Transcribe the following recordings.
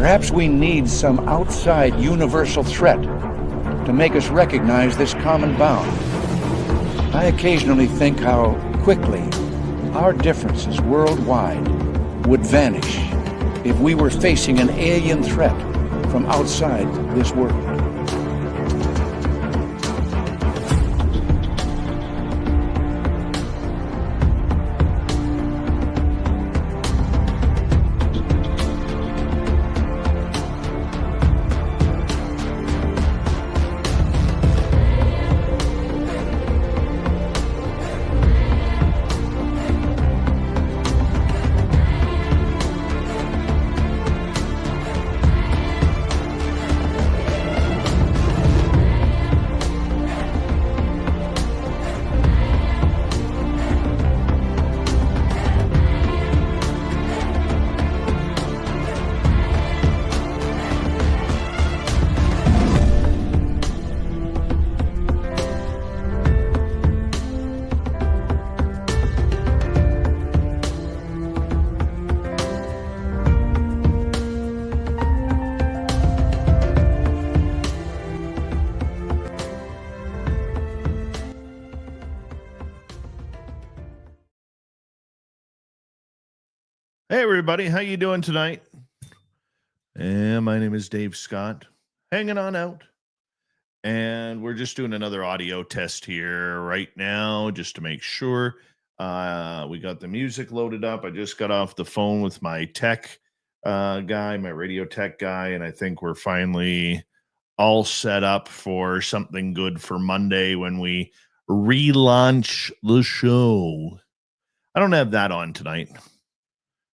Perhaps we need some outside universal threat to make us recognize this common bound. I occasionally think how quickly our differences worldwide would vanish if we were facing an alien threat from outside this world. Hey everybody, how you doing tonight? And my name is Dave Scott, hanging on out. And we're just doing another audio test here right now, just to make sure. We got the music loaded up. I just got off the phone with my tech guy, my radio tech guy, and I think we're finally all set up for something good for Monday when we relaunch the show. I don't have that on tonight.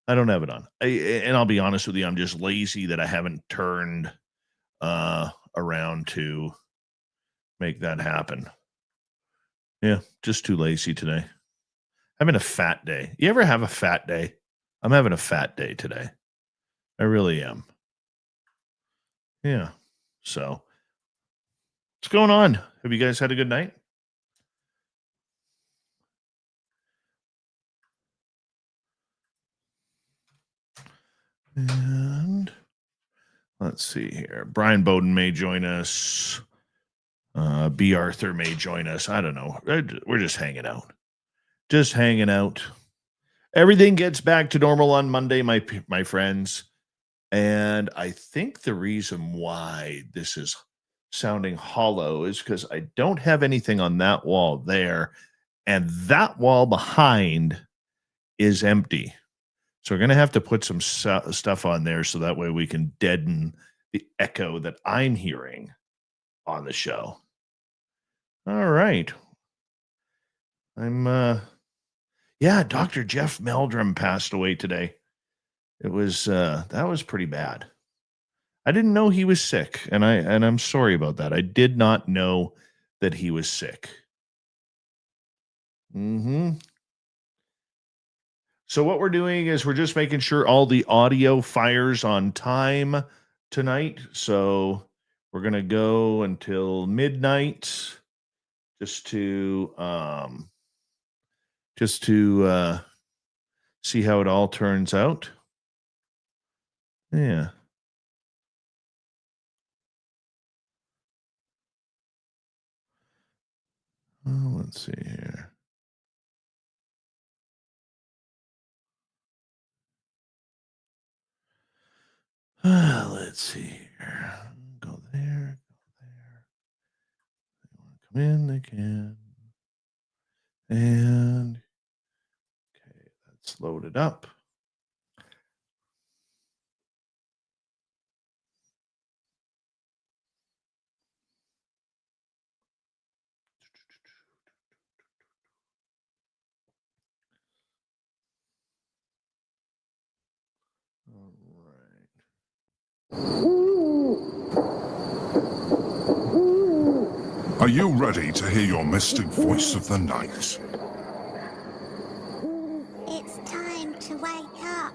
I don't have it on. And I'll be honest with you, I'm just lazy that I haven't turned around to make that happen. Yeah, just too lazy today. Having a fat day. You ever have a fat day? I'm having a fat day today. I really am. Yeah. So, what's going on? Have you guys had a good night? And let's see here. Brian Bowden may join us. B. Arthur may join us. I don't know. We're just hanging out. Just hanging out. Everything gets back to normal on Monday, my friends. And I think the reason why this is sounding hollow is because I don't have anything on that wall there. And that wall behind is empty. So we're going to have to put some stuff on there so that way we can deaden the echo that I'm hearing on the show. All right. Dr. Jeff Meldrum passed away today. It was, that was pretty bad. I didn't know he was sick, and I'm sorry about that. I did not know that he was sick. So what we're doing is we're just making sure all the audio fires on time tonight. So we're going to go until midnight just to see how it all turns out. Yeah. Oh, let's see here. Let's see here. Go there. They want to come in, they can. And okay, that's loaded up. All right. Are you ready to hear your mystic voice of the night? It's time to wake up.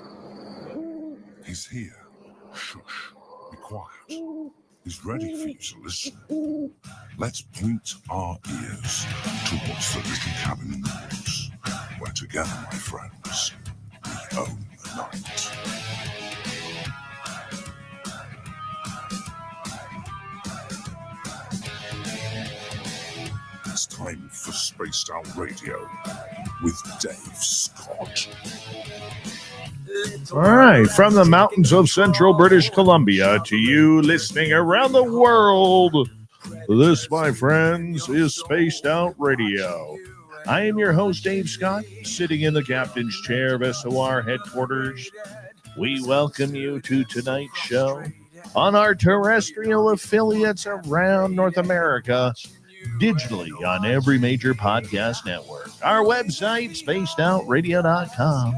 He's here. Shush. Be quiet. He's ready for you to listen. Let's point our ears towards the little cabin in the woods, where together, my friends, we own the night. time for Spaced Out Radio with Dave Scott. All right, from the mountains of central British Columbia to you listening around the world, this, my friends, is Spaced Out Radio. I am your host, Dave Scott, sitting in the captain's chair of SOR headquarters. We welcome you to tonight's show on our terrestrial affiliates around North America, digitally on every major podcast network. Our website, spacedoutradio.com.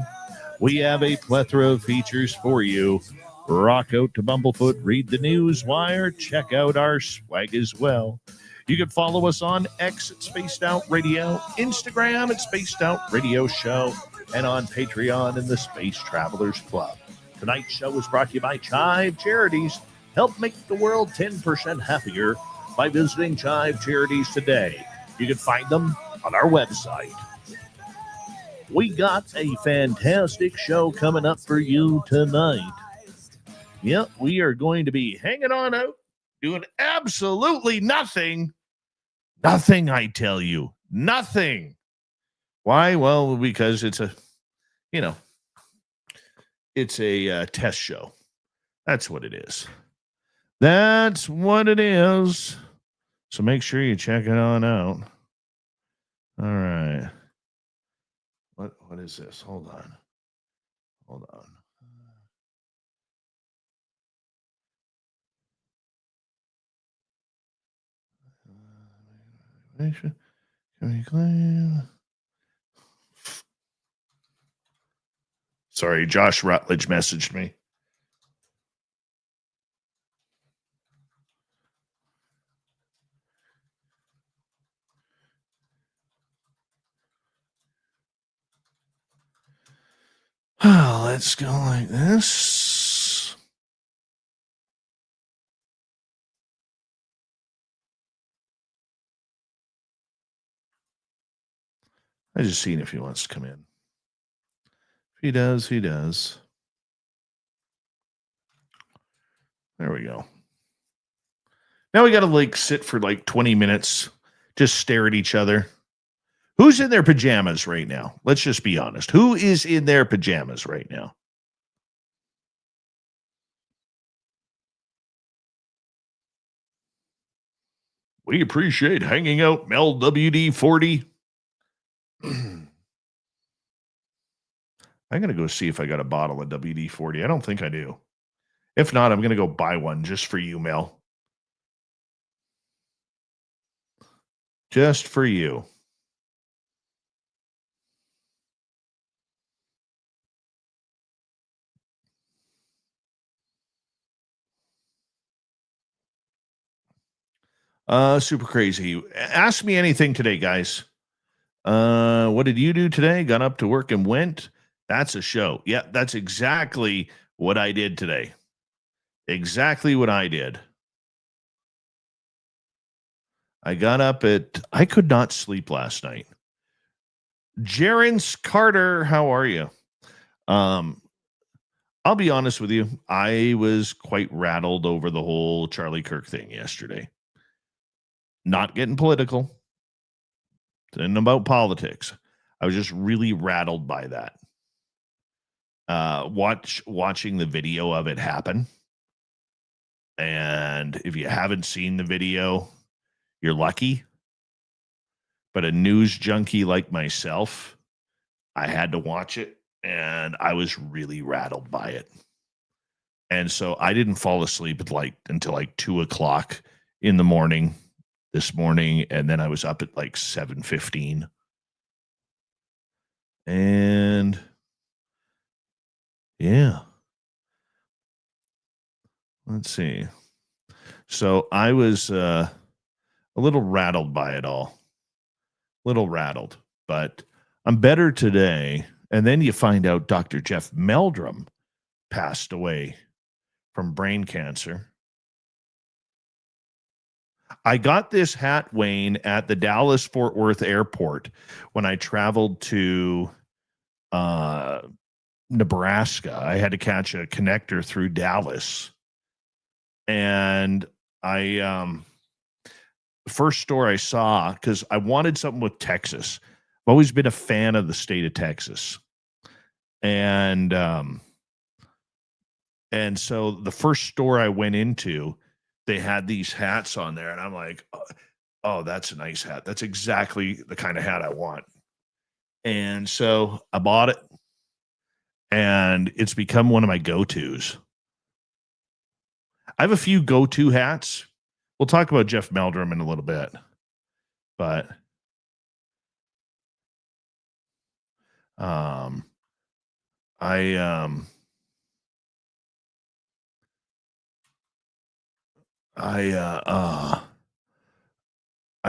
We have a plethora of features for you. Rock out to Bumblefoot, read the news wire, check out our swag as well. You can follow us on X at Spaced Out Radio, Instagram at Spaced Out Radio Show, and on Patreon in the Space Travelers Club. Tonight's show is brought to you by Chive Charities. Help make the world 10% happier by visiting Chive Charities today. You can find them on our website. We got a fantastic show coming up for you tonight. Yep, we are going to be hanging on out, doing absolutely nothing. Nothing, I tell you. Nothing. Why? Well, because it's a test show. That's what it is. That's what it is. So make sure you check it on out. All right. What is this? Hold on. Can we claim? Sorry, Josh Rutledge messaged me. Oh, let's go like this. I just seen if he wants to come in. If he does, he does. There we go. Now we got to sit for 20 minutes, just stare at each other. Who's in their pajamas right now? Let's just be honest. Who is in their pajamas right now? We appreciate hanging out, Mel WD-40. I'm going to go see if I got a bottle of WD-40. I don't think I do. If not, I'm going to go buy one just for you, Mel. Just for you. Super crazy. Ask me anything today, guys. What did you do today? Got up to work and went. That's a show. Yeah, that's exactly what I did today. Exactly what I did. I got up I could not sleep last night. Jerence Carter, how are you? I'll be honest with you. I was quite rattled over the whole Charlie Kirk thing yesterday. Not getting political. And about politics. I was just really rattled by that. Watching the video of it happen. And if you haven't seen the video, you're lucky. But a news junkie like myself, I had to watch it, and I was really rattled by it. And so I didn't fall asleep until 2:00 in the morning this morning, and then I was up at 7:15. And yeah. Let's see. So I was a little rattled by it all. But I'm better today. And then you find out Dr. Jeff Meldrum passed away from brain cancer. I got this hat, Wayne, at the Dallas-Fort Worth airport when I traveled to Nebraska. I had to catch a connector through Dallas. And I first store I saw, because I wanted something with Texas. I've always been a fan of the state of Texas. And so the first store I went into, they had these hats on there, and I'm like, oh, that's a nice hat. That's exactly the kind of hat I want. And so I bought it, and it's become one of my go-tos. I have a few go-to hats. We'll talk about Jeff Meldrum in a little bit, but I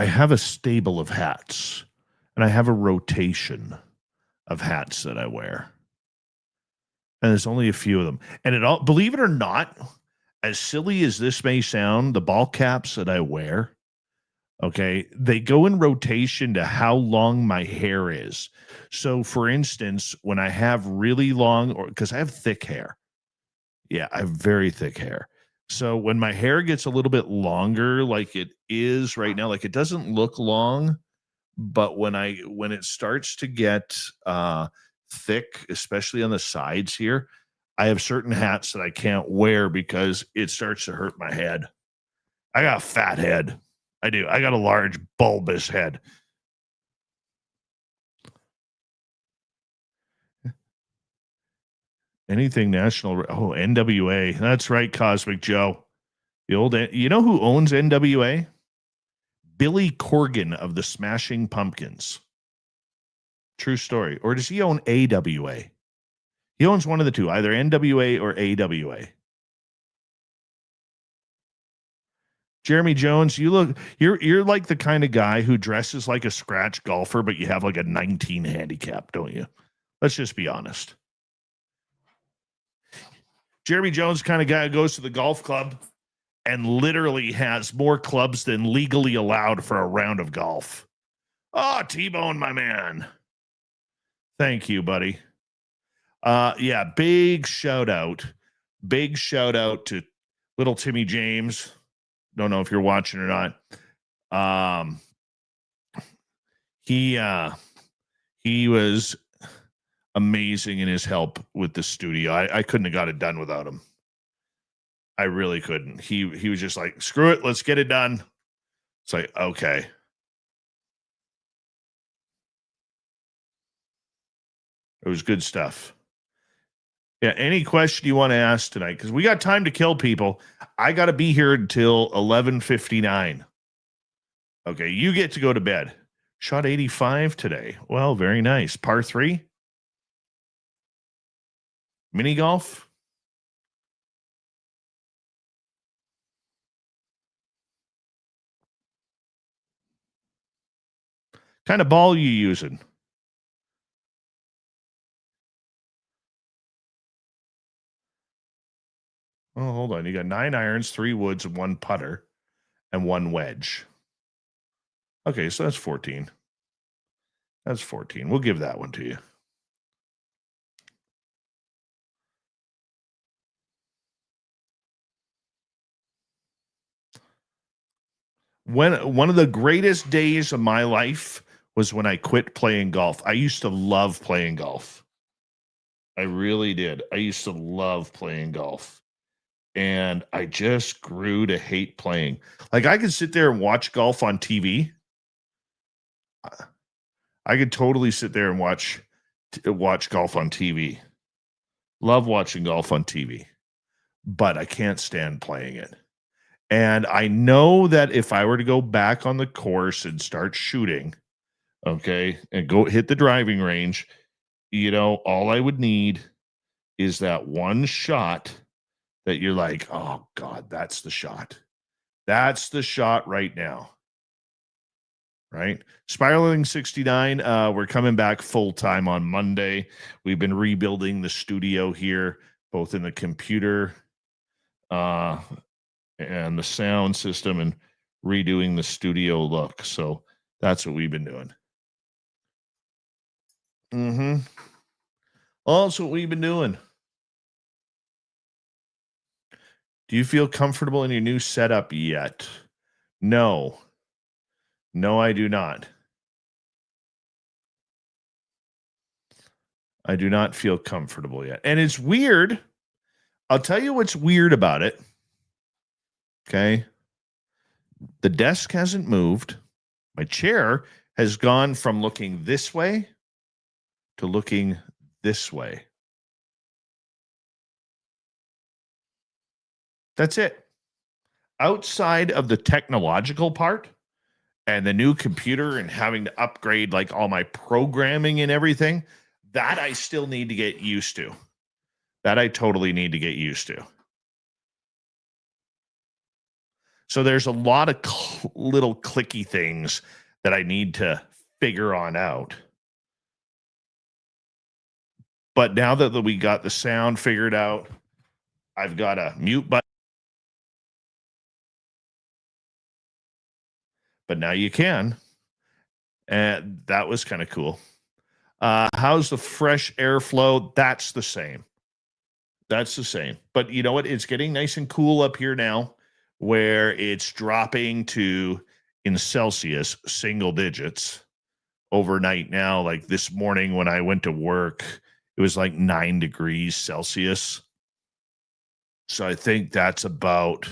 have a stable of hats, and I have a rotation of hats that I wear. And there's only a few of them. And it all, believe it or not, as silly as this may sound, the ball caps that I wear, okay, they go in rotation to how long my hair is. So, for instance, when I have really long, or because I have thick hair, yeah, I have very thick hair. So when my hair gets a little bit longer, like it is right now, like it doesn't look long, but when it starts to get thick, especially on the sides here, I have certain hats that I can't wear because it starts to hurt my head. I got a fat head. I do. I got a large bulbous head. Anything national? Oh, NWA. That's right, Cosmic Joe. The old. You know who owns NWA? Billy Corgan of the Smashing Pumpkins. True story. Or does he own AWA? He owns one of the two, either NWA or AWA. Jeremy Jones, you're like the kind of guy who dresses like a scratch golfer, but you have like a 19 handicap, don't you? Let's just be honest. Jeremy Jones kind of guy who goes to the golf club and literally has more clubs than legally allowed for a round of golf. Oh, T-Bone, my man. Thank you, buddy. Yeah, big shout out to little Timmy James. Don't know if you're watching or not. He was amazing in his help with the studio. I couldn't have got it done without him. I really couldn't. He was just like, screw it, let's get it done. It's like, okay. It was good stuff. Yeah, any question you want to ask tonight, because we got time to kill, people. I got to be here until 11:59. Okay, you get to go to bed. Shot 85 today. Well, very nice. Par 3? Mini golf? Kind of ball you using? Oh, hold on. You got 9 irons, 3 woods, 1 putter, and 1 wedge. Okay, so that's 14. That's 14. We'll give that one to you. One of the greatest days of my life was when I quit playing golf. I used to love playing golf. I really did. I used to love playing golf. And I just grew to hate playing. Like, I could sit there and watch golf on TV. I could totally sit there and watch golf on TV. Love watching golf on TV. But I can't stand playing it. And I know that if I were to go back on the course and start shooting, okay, and go hit the driving range, you know, all I would need is that one shot that you're like, oh God, that's the shot. That's the shot right now. Right? Spiraling 69, we're coming back full time on Monday. We've been rebuilding the studio here, both in the computer and the sound system, and redoing the studio look. So that's what we've been doing. Well, that's what we've been doing. Do you feel comfortable in your new setup yet? No. No, I do not. I do not feel comfortable yet. And it's weird. I'll tell you what's weird about it. Okay. The desk hasn't moved. My chair has gone from looking this way to looking this way. That's it. Outside of the technological part and the new computer and having to upgrade like all my programming and everything, that I still need to get used to. That I totally need to get used to. So there's a lot of little clicky things that I need to figure on out. But now that we got the sound figured out, I've got a mute button. But now you can. And that was kind of cool. How's the fresh airflow? That's the same. That's the same. But you know what? It's getting nice and cool up here now, where it's dropping to, in Celsius, single digits overnight now. Like this morning when I went to work, it was like 9 degrees Celsius. So I think that's about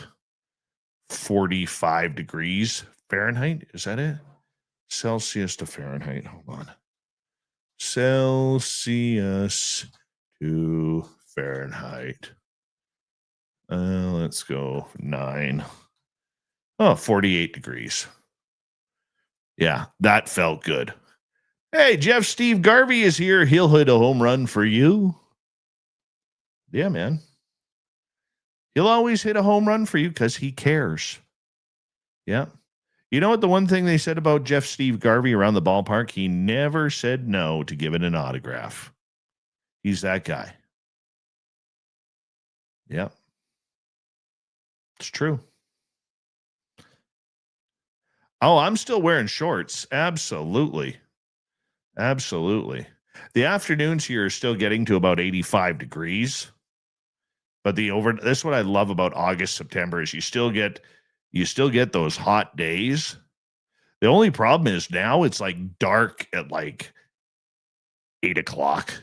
45 degrees Fahrenheit. Is that it? Celsius to Fahrenheit. Hold on. Celsius to Fahrenheit. Let's go 9. Oh, 48 degrees. Yeah, that felt good. Hey, Jeff Steve Garvey is here. He'll hit a home run for you. Yeah, man. He'll always hit a home run for you because he cares. Yeah. You know what? The one thing they said about Jeff Steve Garvey around the ballpark, he never said no to giving an autograph. He's that guy. Yep. It's true. Oh, I'm still wearing shorts. Absolutely. Absolutely. The afternoons here are still getting to about 85 degrees. But that's what I love about August, September is you still get those hot days. The only problem is now it's like dark at like 8 o'clock,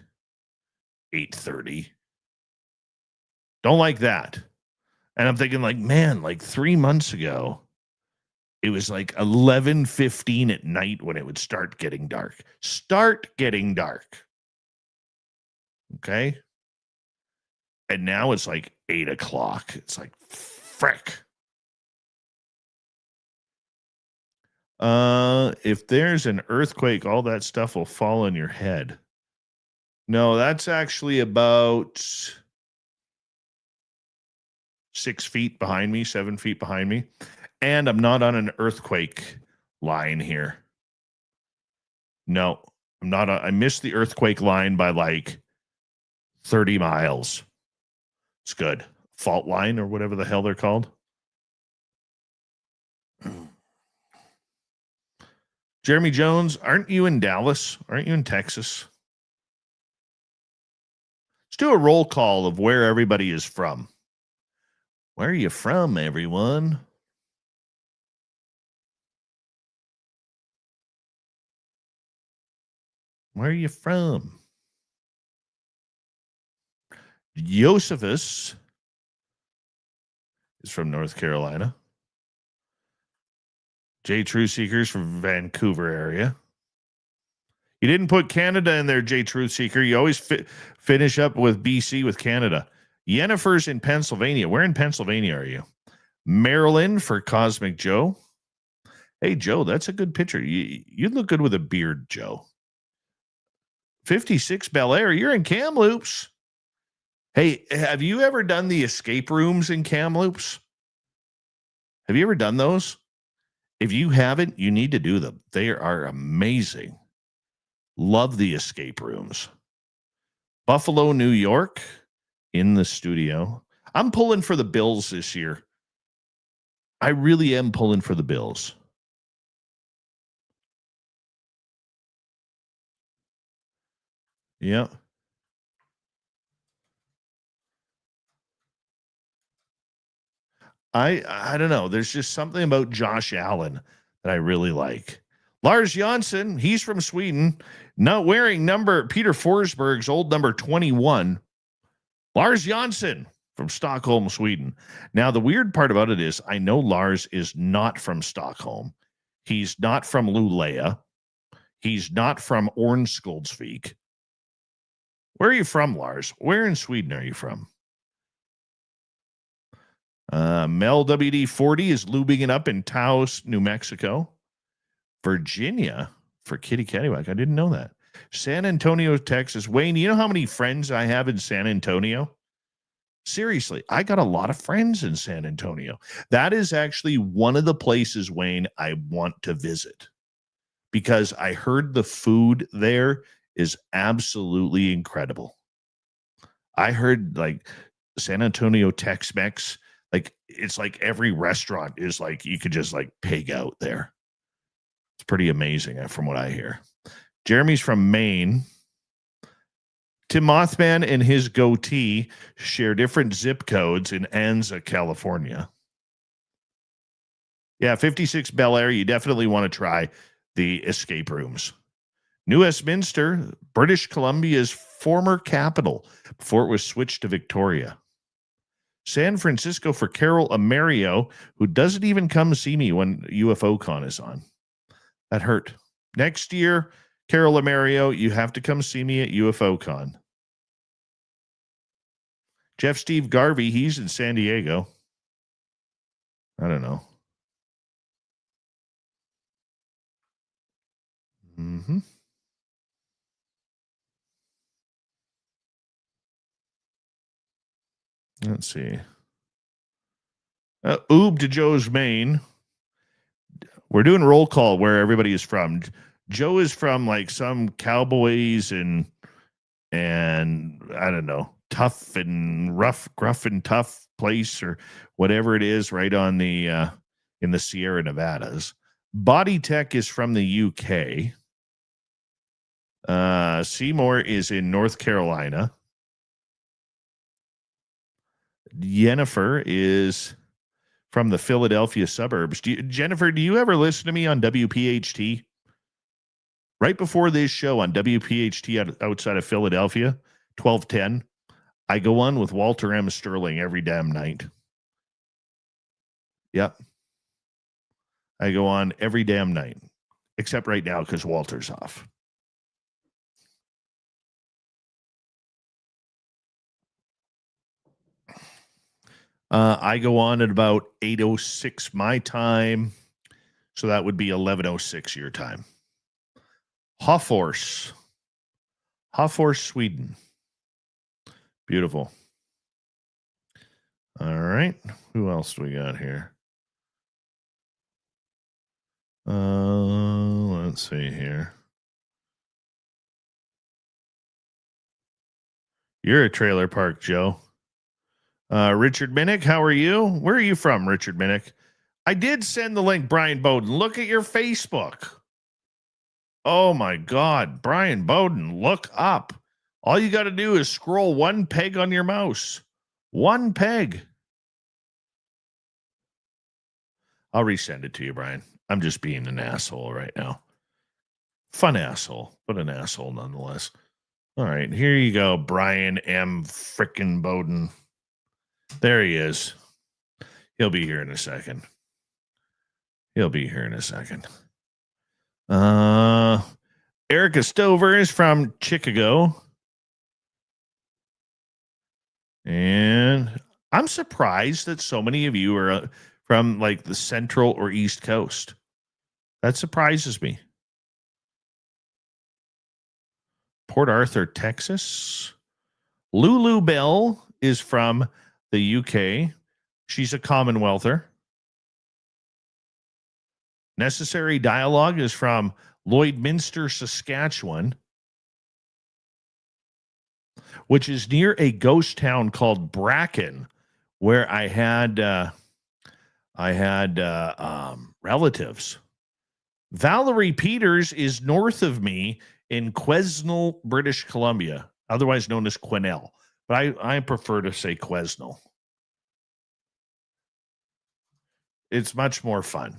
8:30. Don't like that. And I'm thinking like, man, like 3 months ago, it was like 11:15 at night when it would start getting dark. Okay. And now it's like 8 o'clock. It's like, frick. If there's an earthquake, all that stuff will fall on your head. No, that's actually about 6 feet behind me, 7 feet behind me. And I'm not on an earthquake line here. No, I'm not. I missed the earthquake line by like 30 miles. It's good. Fault line or whatever the hell they're called. Jeremy Jones, aren't you in Dallas? Aren't you in Texas? Let's do a roll call of where everybody is from. Where are you from, everyone? Where are you from? Josephus is from North Carolina. J True Seekers from Vancouver area. You didn't put Canada in there, J Truth Seeker. You always finish up with BC with Canada. Yennefer's in Pennsylvania. Where in Pennsylvania are you? Maryland for Cosmic Joe. Hey, Joe, that's a good picture. You look good with a beard, Joe. 56 Bel Air. You're in Kamloops. Hey, have you ever done the escape rooms in Kamloops? Have you ever done those? If you haven't, you need to do them. They are amazing. Love the escape rooms. Buffalo, New York, in the studio. I'm pulling for the Bills this year. I really am pulling for the Bills. Yeah. I don't know. There's just something about Josh Allen that I really like. Lars Jansson, he's from Sweden, not wearing Peter Forsberg's old number 21. Lars Jansson from Stockholm, Sweden. Now, the weird part about it is I know Lars is not from Stockholm. He's not from Luleå. He's not from Ornskoldsvik. Where are you from, Lars? Where in Sweden are you from? Mel WD40 is lubing it up in Taos, New Mexico. Virginia for Kitty Cattywack. I didn't know that. San Antonio, Texas. Wayne, you know how many friends I have in San Antonio? Seriously, I got a lot of friends in San Antonio. That is actually one of the places, Wayne, I want to visit because I heard the food there is absolutely incredible. I heard like San Antonio Tex-Mex, like it's like every restaurant is like you could just like pig out there. It's pretty amazing from what I hear. Jeremy's from Maine. Tim Mothman and his goatee share different zip codes in Anza, California. Yeah, 56 Bel Air. You definitely want to try the escape rooms. New Westminster, British Columbia's former capital before it was switched to Victoria. San Francisco for Carol Amerio, who doesn't even come see me when UFO Con is on. That hurt. Next year, Carol Amerio, you have to come see me at UFO Con. Jeff Steve Garvey, he's in San Diego. I don't know. Let's see. Oob to Joe's Maine. We're doing roll call where everybody is from. Joe is from like some Cowboys and I don't know, tough and rough, gruff and tough place or whatever it is right on the in the Sierra Nevadas. Body Tech is from the UK. Seymour is in North Carolina. Jennifer is from the Philadelphia suburbs. Jennifer, do you ever listen to me on WPHT? Right before this show on WPHT outside of Philadelphia, 1210, I go on with Walter M. Sterling every damn night. Yep. I go on every damn night, except right now because Walter's off. I go on at about 8:06 my time, so that would be 11:06 your time. Hofors, Sweden. Beautiful. All right. Who else do we got here? Let's see here. You're a trailer park, Joe. Richard Minnick, how are you? Where are you from, Richard Minnick? I did send the link, Brian Bowden. Look at your Facebook. Oh, my God. Brian Bowden, look up. All you got to do is scroll one peg on your mouse. One peg. I'll resend it to you, Brian. I'm just being an asshole right now. Fun asshole, but an asshole nonetheless. All right, here you go, Brian M. Frickin' Bowden. There he is. He'll be here in a second. Erica Stover is from Chicago. And I'm surprised that so many of you are from like the Central or East Coast. That surprises me. Port Arthur, Texas. Lulu Bell is from the UK. She's a Commonwealther. Necessary Dialogue is from Lloydminster, Saskatchewan, which is near a ghost town called Bracken, where I had relatives. Valerie Peters is north of me in Quesnel, British Columbia, otherwise known as Quesnel, but I prefer to say Quesnel. It's much more fun.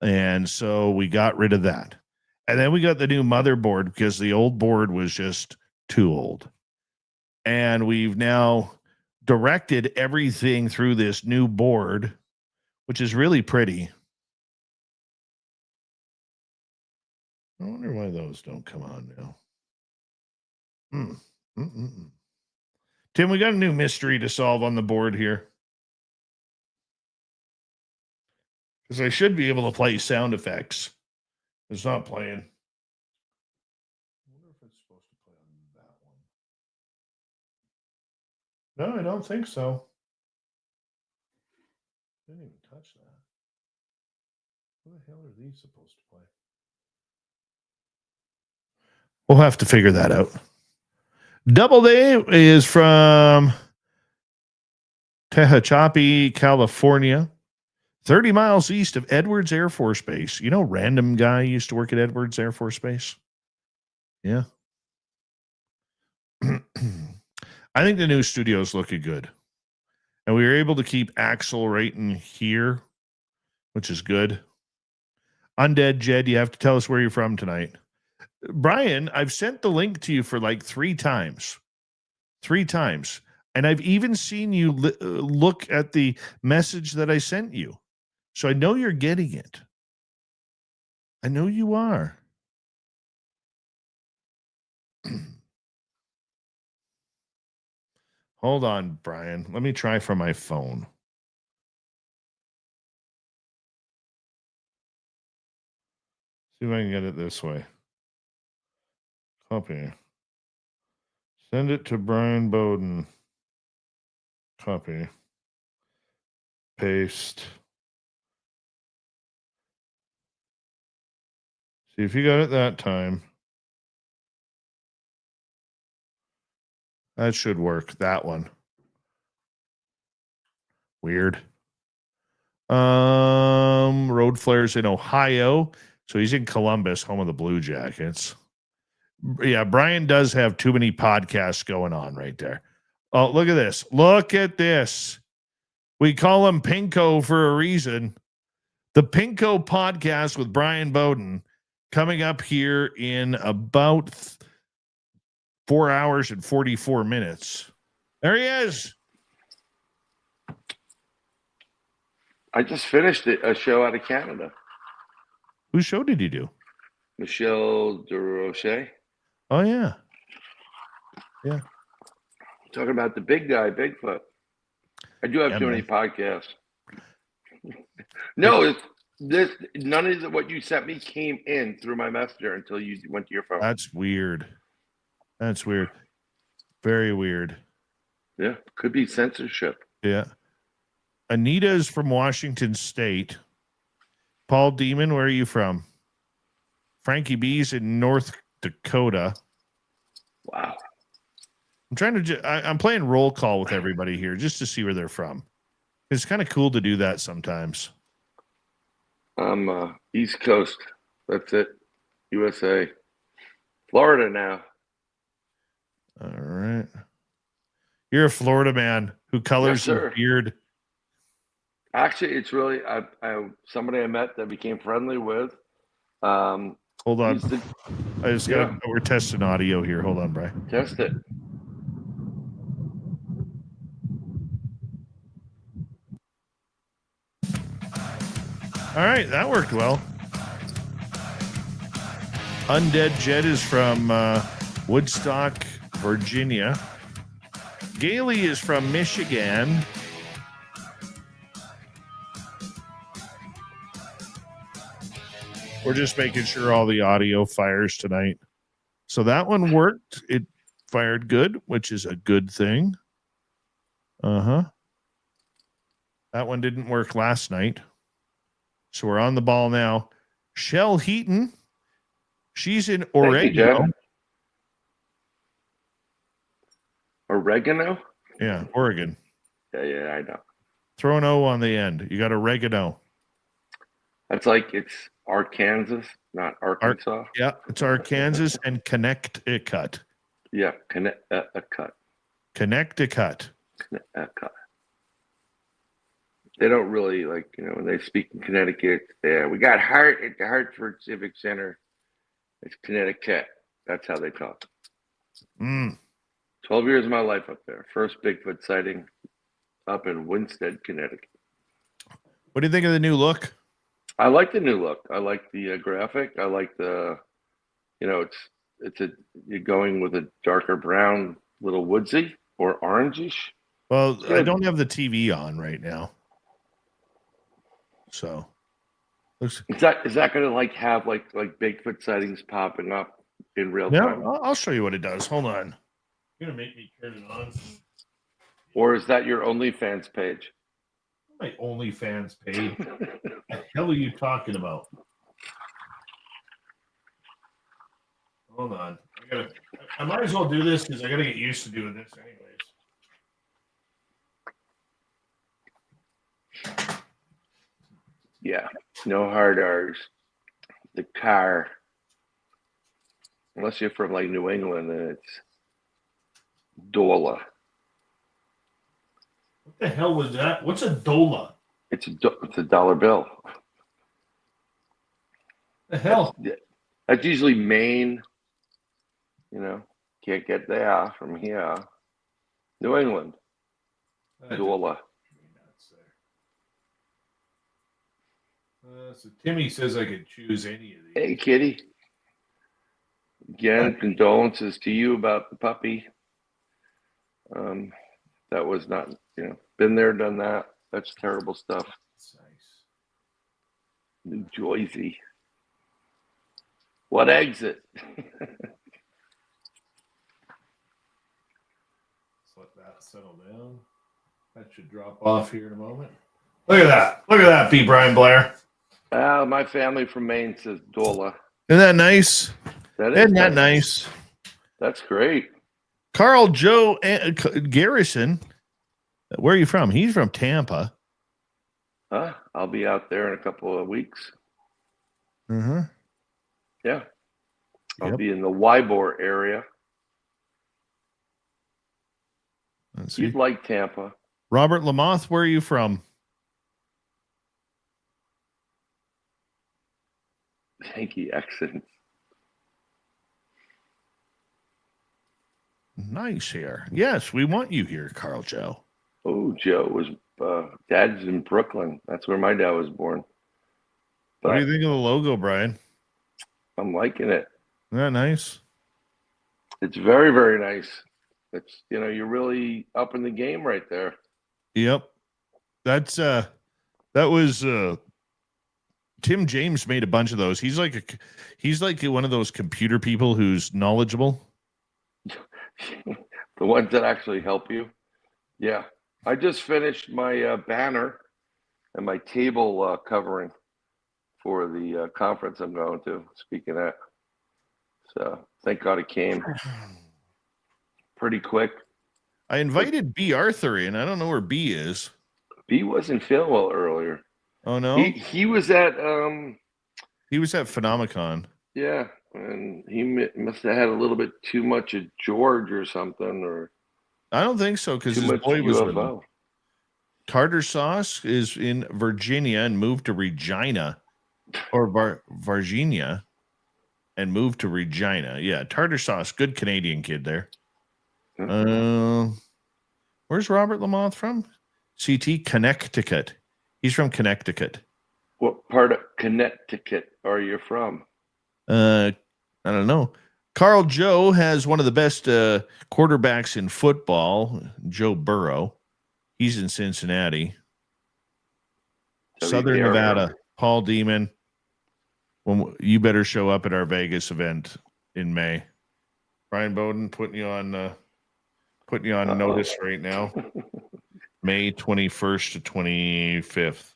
And so we got rid of that. And then we got the new motherboard because the old board was just too old. And we've now directed everything through this new board, which is really pretty. I wonder why those don't come on now. Tim, we got a new mystery to solve on the board here. Because I should be able to play sound effects. It's not playing. I wonder if it's supposed to play on that one. No, I don't think so. Didn't even touch that. What the hell are these supposed to play? We'll have to figure that out. Doubleday is from Tehachapi, California, 30 miles east of Edwards Air Force Base. You know, random guy used to work at Edwards Air Force Base. Yeah. I think the new studio's looking good. And we were able to keep Axel right in here, which is good. Undead Jed, you have to tell us where you're from tonight. Brian, I've sent the link to you for like 3 times. 3 times. And I've even seen you look at the message that I sent you. So I know you're getting it. I know you are. Hold on, Brian. Let me try from my phone. See if I can get it this way. Copy. Send it to Brian Bowden. Copy. Paste. See if you got it that time. That should work. That one. Weird. Road Flares in Ohio. So he's in Columbus, home of the Blue Jackets. Yeah, Brian does have too many podcasts going on right there. Oh, look at this. Look at this. We call him Pinko for a reason. The Pinko podcast with Brian Bowden coming up here in about 4 hours and 44 minutes. There he is. I just finished a show out of Canada. Whose show did you do? Michelle DeRoche. Oh, yeah. Yeah. Talking about the big guy, Bigfoot. I do have too many podcasts. No, none of what you sent me came in through my messenger until you went to your phone. That's weird. That's weird. Very weird. Yeah, could be censorship. Yeah. Anita's from Washington State. Paul Demon, where are you from? Frankie B's in North Dakota. Wow. I'm trying to. I'm playing roll call with everybody here just to see where they're from. It's kind of cool to do that sometimes. I'm East Coast. That's it. USA. Florida now. All right. You're a Florida man who colors Yes, his beard. Actually, it's really somebody I met that became friendly with. Hold on. I just got. We're testing audio here. Hold on, Brian. Test it. All right, that worked well. Undead Jed is from Woodstock, Virginia. Gailey is from Michigan. We're just making sure all the audio fires tonight. So that one worked. It fired good, which is a good thing. Uh-huh. That one didn't work last night. So we're on the ball now. Shell Heaton. She's in Oregano. Oregano? Yeah, Oregon. Yeah, I know. Throw an O on the end. You got oregano. That's like it's Arkansas, not Arkansas. Yeah, it's Arkansas and Connecticut. Yeah, Connecticut. Connecticut. Connecticut. They don't really like, when they speak in Connecticut. Yeah, we got Hart at the Hartford Civic Center. It's Connecticut. That's how they talk. 12 years of my life up there. First Bigfoot sighting up in Winsted, Connecticut. What do you think of the new look? I like the new look. I like the graphic. I like the, you're going with a darker brown, little woodsy or orangish. Well, I don't have the TV on right now, so is that going to have like Bigfoot sightings popping up in real time? I'll show you what it does. Hold on. You're gonna make me turn it on. Or is that your OnlyFans page? My OnlyFans page. What the hell are you talking about? Hold on. I might as well do this because I gotta get used to doing this anyways. Yeah, no hard R's. The car, unless you're from like New England, then it's Dola. What the hell was that? What's a Dola? It's a dollar bill. The hell? That's usually Maine. Can't get there from here. New England. Dola. So Timmy says I could choose any of these. Hey, kitty. Again, condolences to you about the puppy. That was not, been there, done that. That's terrible stuff. That's nice. New Jersey. What exit? Let's let that settle down. That should drop off here in a moment. Look at that. Look at that, B. Brian Blair. My family from Maine says Dola. Isn't that nice? Isn't that nice? That's great. Carl Joe Garrison. Where are you from? He's from Tampa. I'll be out there in a couple of weeks. Mm-hmm. Yeah. I'll be in the Ybor area. You'd like Tampa. Robert Lamoth, where are you from? Yankee accent. Nice here. Yes, we want you here, Carl Joe. Oh, Joe was dad's in Brooklyn. That's where my dad was born. But what do you think of the logo, Brian? I'm liking it. Isn't that nice? It's very, very nice. It's you're really up in the game right there. Yep. That was Tim James made a bunch of those. He's like one of those computer people who's knowledgeable. The ones that actually help you. Yeah. I just finished my banner and my table covering for the conference I'm going to, speaking at. So thank God it came pretty quick. I invited B. Arthur in. I don't know where B is. B wasn't feeling well earlier. Oh, no? He was at... he was at Phenomicon. Yeah, and he must have had a little bit too much of George or something, or... I don't think so, because his boy was with him. Tartar Sauce is in Virginia and moved to Regina, or Virginia, and moved to Regina. Yeah, Tartar Sauce, good Canadian kid there. Where's Robert Lamoth from? CT, Connecticut. He's from Connecticut. What part of Connecticut are you from? I don't know. Carl Joe has one of the best quarterbacks in football, Joe Burrow. He's in Cincinnati. Southern Nevada, Paul Demon. You better show up at our Vegas event in May. Brian Bowden putting you on notice right now. May 21st to 25th.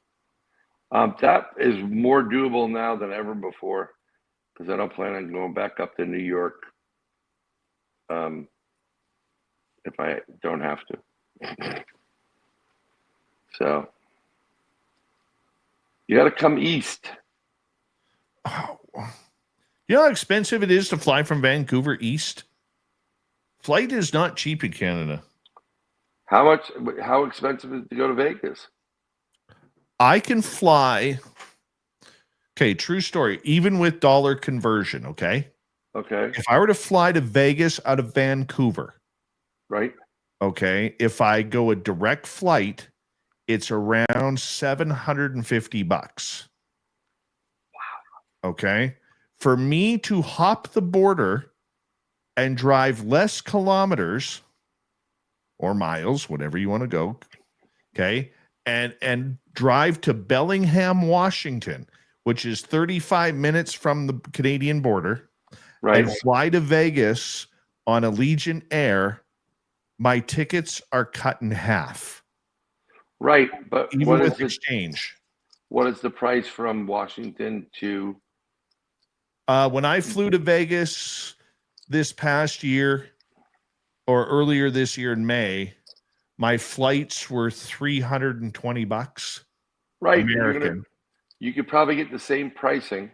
That is more doable now than ever before, because I don't plan on going back up to New York if I don't have to. So you got to come east. Oh. You know how expensive it is to fly from Vancouver east? Flight is not cheap in Canada. How expensive is it to go to Vegas? I can fly. Okay, true story. Even with dollar conversion, okay? Okay. If I were to fly to Vegas out of Vancouver, Right. okay, if I go a direct flight, it's around $750. Wow. Okay. For me to hop the border and drive less kilometers or miles, whatever you want to go, okay, and drive to Bellingham, Washington, which is 35 minutes from the Canadian border, Right. and fly to Vegas on Allegiant Air, my tickets are cut in half, Right. But even with exchange. what is the price from Washington to? When I flew to Vegas this past year or earlier this year in May, my flights were $320 Right. American. You could probably get the same pricing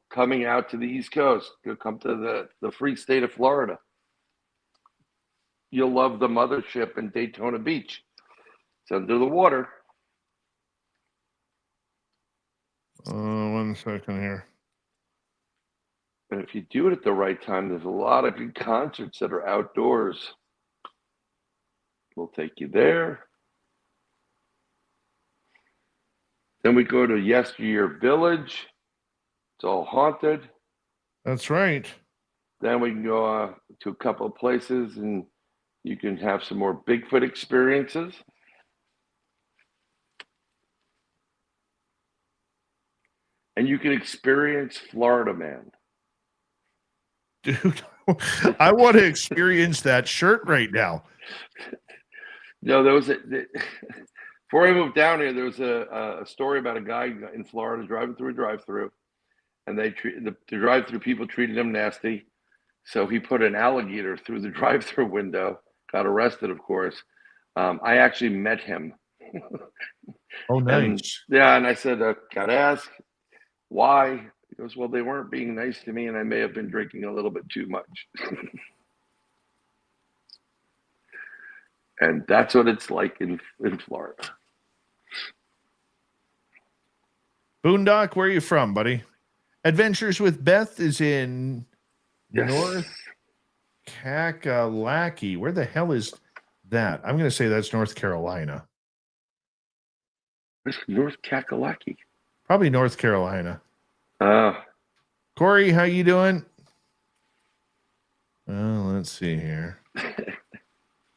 coming out to the East Coast. You'll come to the free state of Florida. You'll love the mothership in Daytona Beach. It's under the water. 1 second here. And if you do it at the right time, there's a lot of good concerts that are outdoors. We'll take you there. Then we go to Yesteryear Village. It's all haunted. That's right. Then we can go to a couple of places and you can have some more Bigfoot experiences. And you can experience Florida Man. Dude, I want to experience that shirt right now. No, there was before I moved down here, there was a story about a guy in Florida driving through a drive-through, and the drive-through people treated him nasty. So he put an alligator through the drive-through window, got arrested, of course. I actually met him. Oh, nice. And I said, gotta ask, why? He goes, well, they weren't being nice to me, and I may have been drinking a little bit too much. And that's what it's like in Florida. Boondock, where are you from, buddy? Adventures with Beth is in North Kakalaki. Where the hell is that? I'm going to say that's North Carolina. Where's North Kakalaki? Probably North Carolina. Oh. Corey, how you doing? Well, let's see here.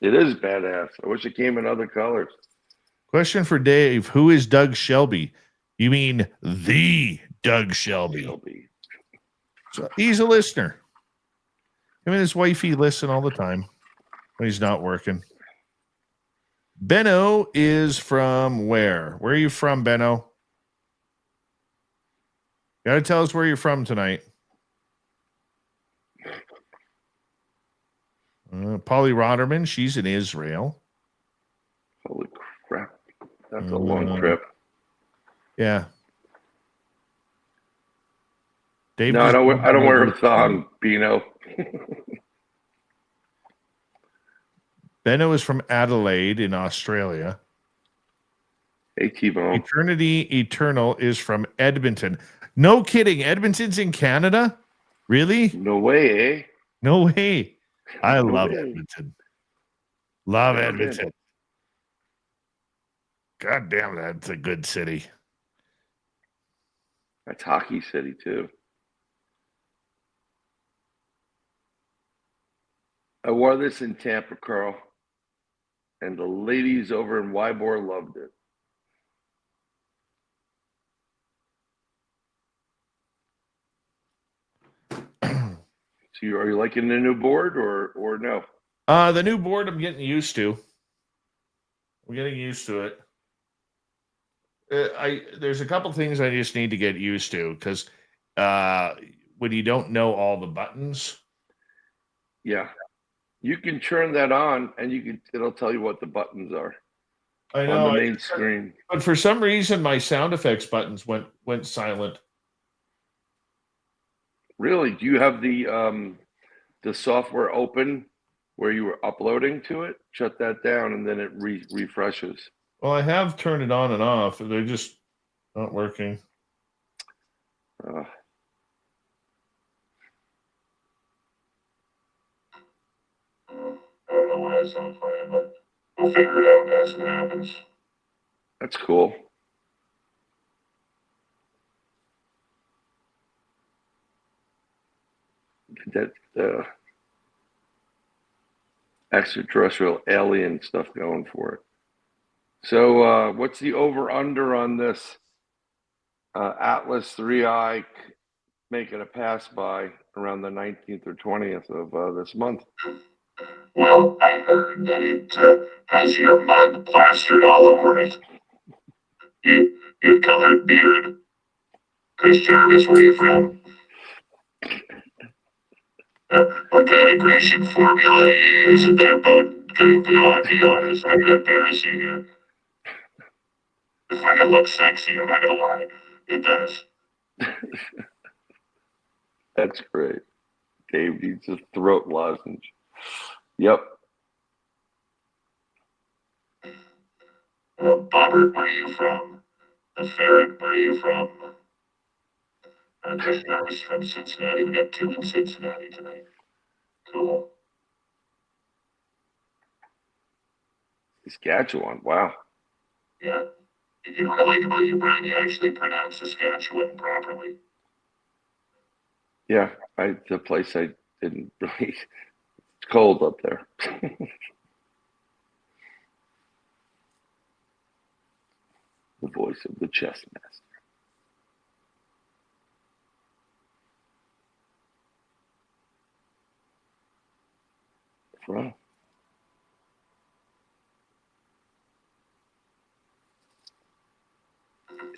It is badass. I wish it came in other colors. Question for Dave. Who is Doug Shelby? You mean the Doug Shelby? So he's a listener. Him and his wifey listen all the time when he's not working. Benno is from where? Where are you from, Benno? You gotta tell us where you're from tonight. Polly Rotterman, she's in Israel. Holy crap. That's a long trip. Yeah. Dave, no, I don't wear a thong, Bino. Benno is from Adelaide in Australia. Hey, T-Bone. Eternity Eternal is from Edmonton. No kidding. Edmonton's in Canada? Really? No way, eh? No way. I No love way. Edmonton. Love Yeah, Edmonton. man. God damn, that's a good city. That's Hockey City, too. I wore this in Tampa, Carl, and the ladies over in Ybor loved it. So are you liking the new board or no? The new board I'm getting used to. I'm getting used to it. There's a couple things I just need to get used to because when you don't know all the buttons. Yeah. You can turn that on and it'll tell you what the buttons are. I know on the main screen. But for some reason my sound effects buttons went silent. Really? Do you have the software open where you were uploading to it? Shut that down and then it refreshes. Well, I have turned it on and off. They're just Not working. I don't know why it's not playing, but we'll figure it out as it happens. That's cool. That extraterrestrial alien stuff going for it. So, what's the over under on this Atlas 3i making a pass by around the 19th or 20th of this month? Well, I heard that it has your mug plastered all over it. Your colored beard. Chris Jarvis, where you from? What kind of Grecian formula are you using there, bud? Be honest, I'm gonna embarrass you here. It's like it looks sexy, I'm not gonna lie. It does. That's great. Dave needs a throat lozenge. Yep. Bobber, where are you from? The Ferret, where are you from? I'm Chris Jarvis from Cincinnati. We got 2 in Cincinnati tonight. Cool. Saskatchewan. Wow. Yeah. You know what I like about you, Brian? You actually pronounce Saskatchewan properly. Yeah, the place I didn't really. It's cold up there. The voice of the chess master. Wow.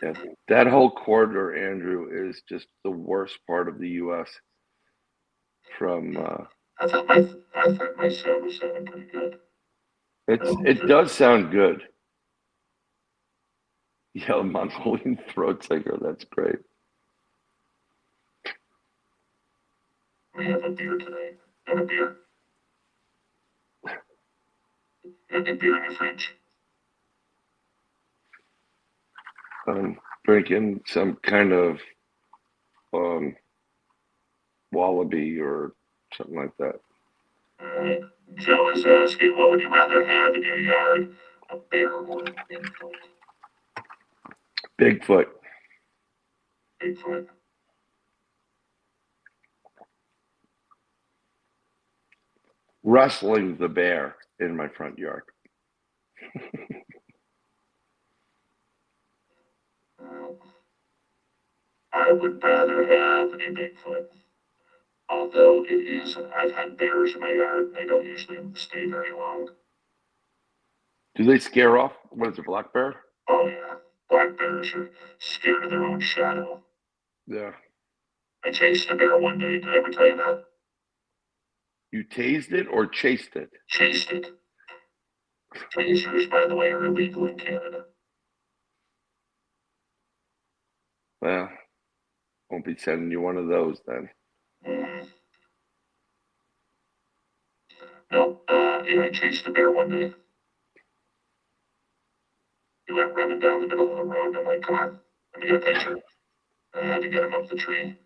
Yeah, that whole corridor, Andrew, is just the worst part of the U.S. From I thought my sound was sounding pretty good. it does sound good. Yeah, Mongolian throat singer. That's great. We have a beer today. And a beer. Any beer in your fridge? I'm drinking some kind of wallaby or something like that. Alright. Joe is asking, what would you rather have in your yard? A bear or a Bigfoot? Bigfoot. Bigfoot. Wrestling the bear in my front yard. I would rather have a Bigfoot. Although I've had bears in my yard, and they don't usually stay very long. Do they scare off? What is it, black bear? Oh yeah, black bears are scared of their own shadow. Yeah. I chased a bear one day. Did I ever tell you that? You tased it or chased it? Chased it. Tasers, by the way, are illegal in Canada. Well, won't be sending you one of those then. Mm. No, yeah, I chased a bear one day. He went running down the middle of the road. I'm like, come on, let me get a picture. I had to get him up the tree.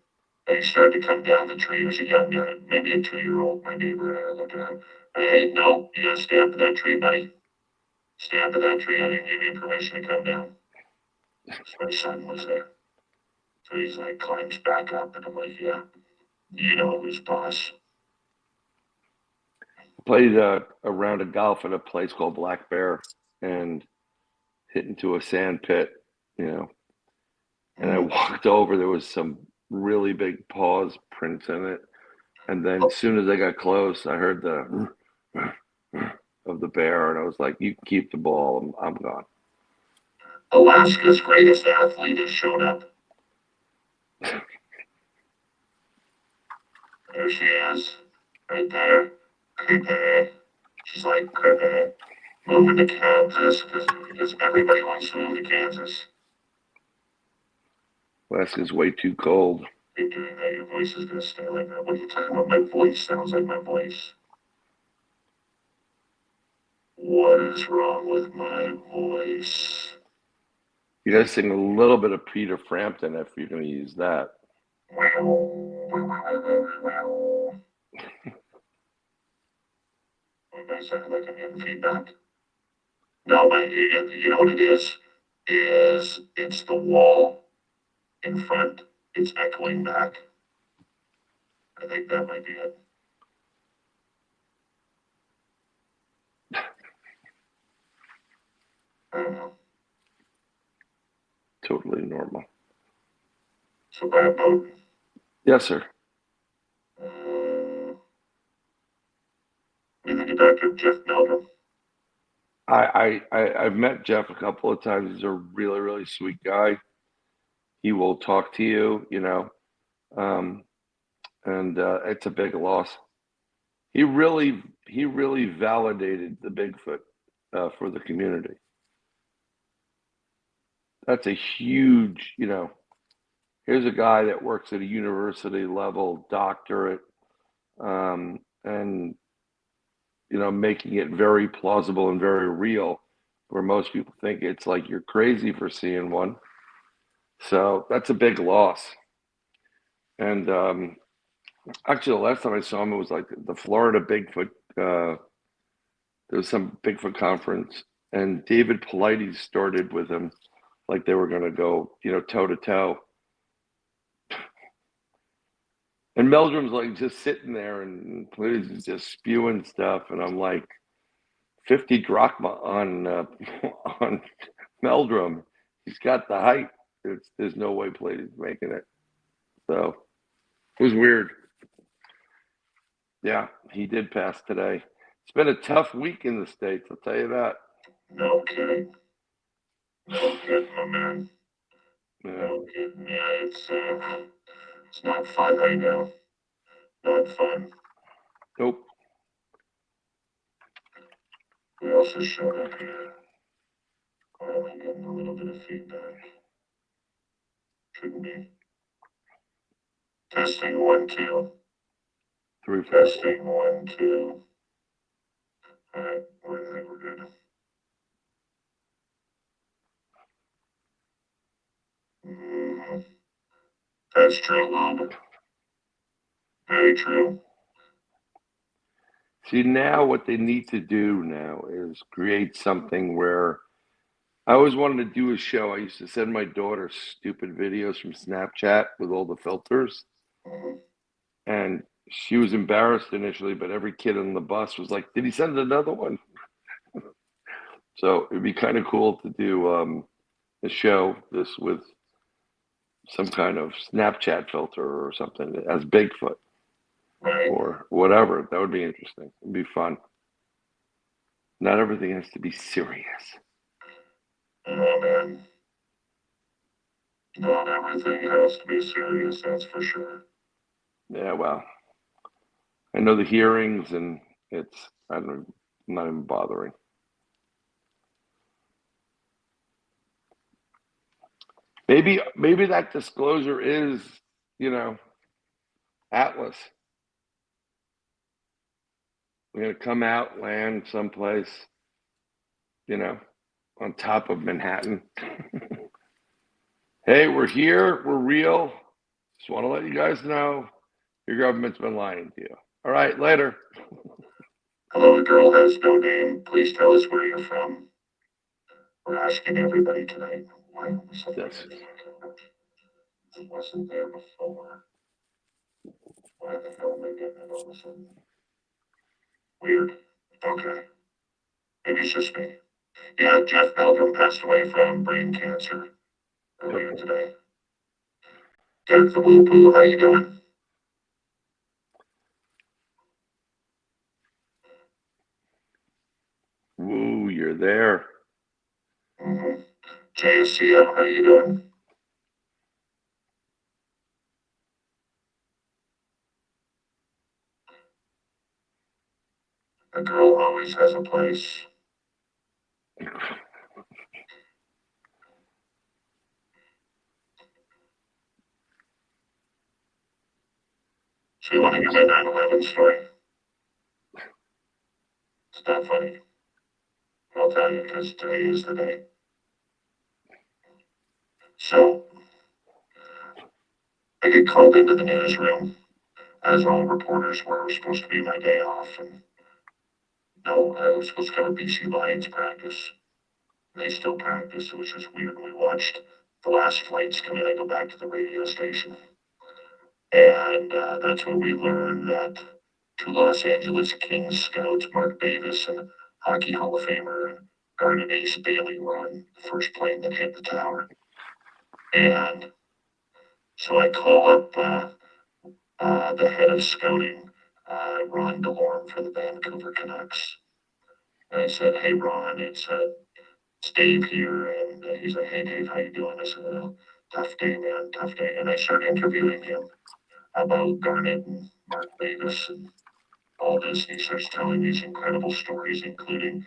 And he started to come down the tree. He was a young guy, maybe a 2-year-old. My neighbor and I were looking at him. Hey, no, you gotta stay up in that tree, buddy. Stay up in that tree. I didn't give you permission to come down. So my son was there. So he's like, climbs back up, and I'm like, yeah, you know who's boss. Played a round of golf at a place called Black Bear and hit into a sand pit, and I walked over. There was some really big paws prints in it. And then as soon as I got close, I heard the of the bear, and I was like, you can keep the ball. I'm gone. Alaska's greatest athlete has shown up. There she is, right there. Creepy. She's like, creepy. Moving to Kansas because everybody wants to move to Kansas. Alaska's way too cold. Keep doing that. Your voice is going to stay like that. What are you talking about? My voice sounds like my voice. What is wrong with my voice? You gotta sing a little bit of Peter Frampton if you're gonna use that. Does that like any feedback? No, but you know what it is? It's the wall in front. It's echoing back. I think that might be it. I don't know. Totally normal. So bad boat. Yes, sir. We think about Jeff Meldrum. I've met Jeff a couple of times. He's a really, really sweet guy. He will talk to you, you know, and it's a big loss. He really validated the Bigfoot for the community. That's a huge, you know. Here's a guy that works at a university level doctorate, and you know, making it very plausible and very real, where most people think it's like you're crazy for seeing one. So that's a big loss. And actually, the last time I saw him, it was like the Florida Bigfoot. There was some Bigfoot conference, and David Paulides started with him, like they were going to go, you know, toe to toe. And Meldrum's like just sitting there, and Paulides is just spewing stuff, and I'm like, 50 drachma on on Meldrum. He's got the height. There's no way Paulides is making it. So it was weird. Yeah, he did pass today. It's been a tough week in the States, I'll tell you that. No kidding. No kidding, my man. Yeah. No kidding. Yeah, it's not fun right now. Not fun. Nope. Who else has showed up here? Oh, I'm getting a little bit of feedback. Shouldn't be. Testing 1, 2. 3, 4. Testing 1, 2. Alright, I think we're good. Mm-hmm. That's true, Lou. Very true. See, now what they need to do now is create something where I always wanted to do a show. I used to send my daughter stupid videos from Snapchat with all the filters. Mhm. And she was embarrassed initially, but every kid on the bus was like, "Did he send another one?" So it'd be kind of cool to do a show this with some kind of Snapchat filter or something as Bigfoot Right. or whatever. That would be interesting. It'd be fun. Not everything has to be serious. Oh, man. Not everything has to be serious, that's for sure. Yeah, well, I know the hearings, and I don't, I'm not even bothering. Maybe that disclosure is, you know, Atlas. We're gonna come out, land someplace, you know, on top of Manhattan. Hey, we're here. We're real. Just want to let you guys know your government's been lying to you. All right, later. Hello, the girl has no name. Please tell us where you're from. We're asking everybody tonight. Why was Yes. it wasn't there before? Why the hell am I getting it all of a sudden? Weird. Okay. Maybe it's just me. Yeah, Jeff Meldrum passed away from brain cancer earlier today. Derek the Woo Poo, how you doing? Woo, you're there. Mm-hmm. JSCM, how you doing? A girl always has a place. So you want to hear my 9/11 story? It's not funny. I'll tell you because today is the day. So I get called into the newsroom, as all reporters were. It was supposed to be my day off, and no, I was supposed to cover BC Lions practice. They still practice. It was just weird. We watched the last flights come in. I go back to the radio station, and that's when we learned that two Los Angeles Kings scouts, Mark Davis and Hockey Hall of Famer Garnet Ace Bailey, were on the first plane that hit the tower. And so I call up the head of scouting, Ron DeLorme for the Vancouver Canucks. And I said, "Hey, Ron, it's Dave here." And he's like, "Hey, Dave, how you doing?" I said, "Tough day, man, tough day." And I started interviewing him about Garnet and Mark Davis and all this. And he starts telling these incredible stories, including,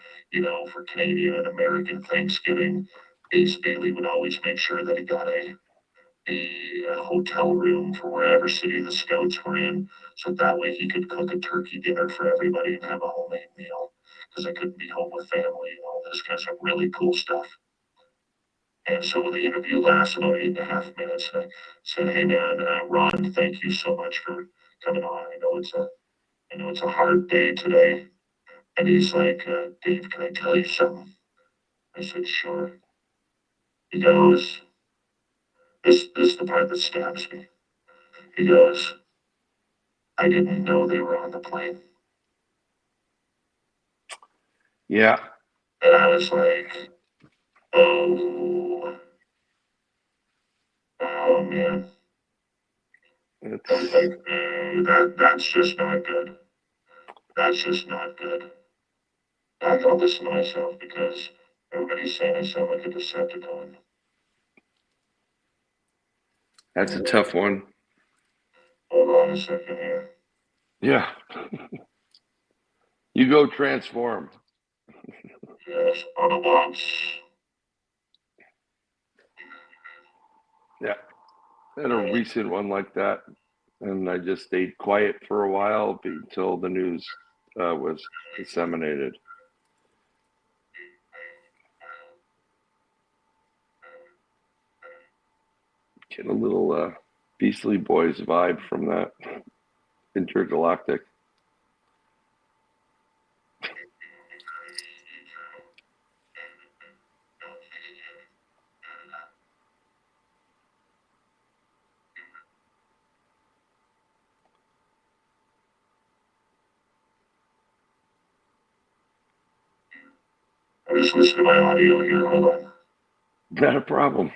for Canadian and American Thanksgiving, Ace Bailey would always make sure that he got a hotel room for wherever city the scouts were in, so that way he could cook a turkey dinner for everybody and have a homemade meal, because I couldn't be home with family and all this kind of really cool stuff. And so the interview lasted about 8.5 minutes. And I said, "Hey man, Ron, thank you so much for coming on. I know it's a hard day today." And he's like, "Dave, can I tell you something?" I said, "Sure." He goes, this is the part that stabs me. He goes, "I didn't know they were on the plane." Yeah. And I was like, oh, oh man. I was like, that's just not good. That's just not good. I gotta listen to myself because everybody's saying I sound like a Decepticon. That's a tough one. Hold on a second here. Yeah. You go transform. Yes, Autobots. Yeah. I had a recent one like that, and I just stayed quiet for a while until the news was disseminated. Get a little Beastly Boys vibe from that. Intergalactic. I'm just listening to my audio here. Hold on. Not a problem.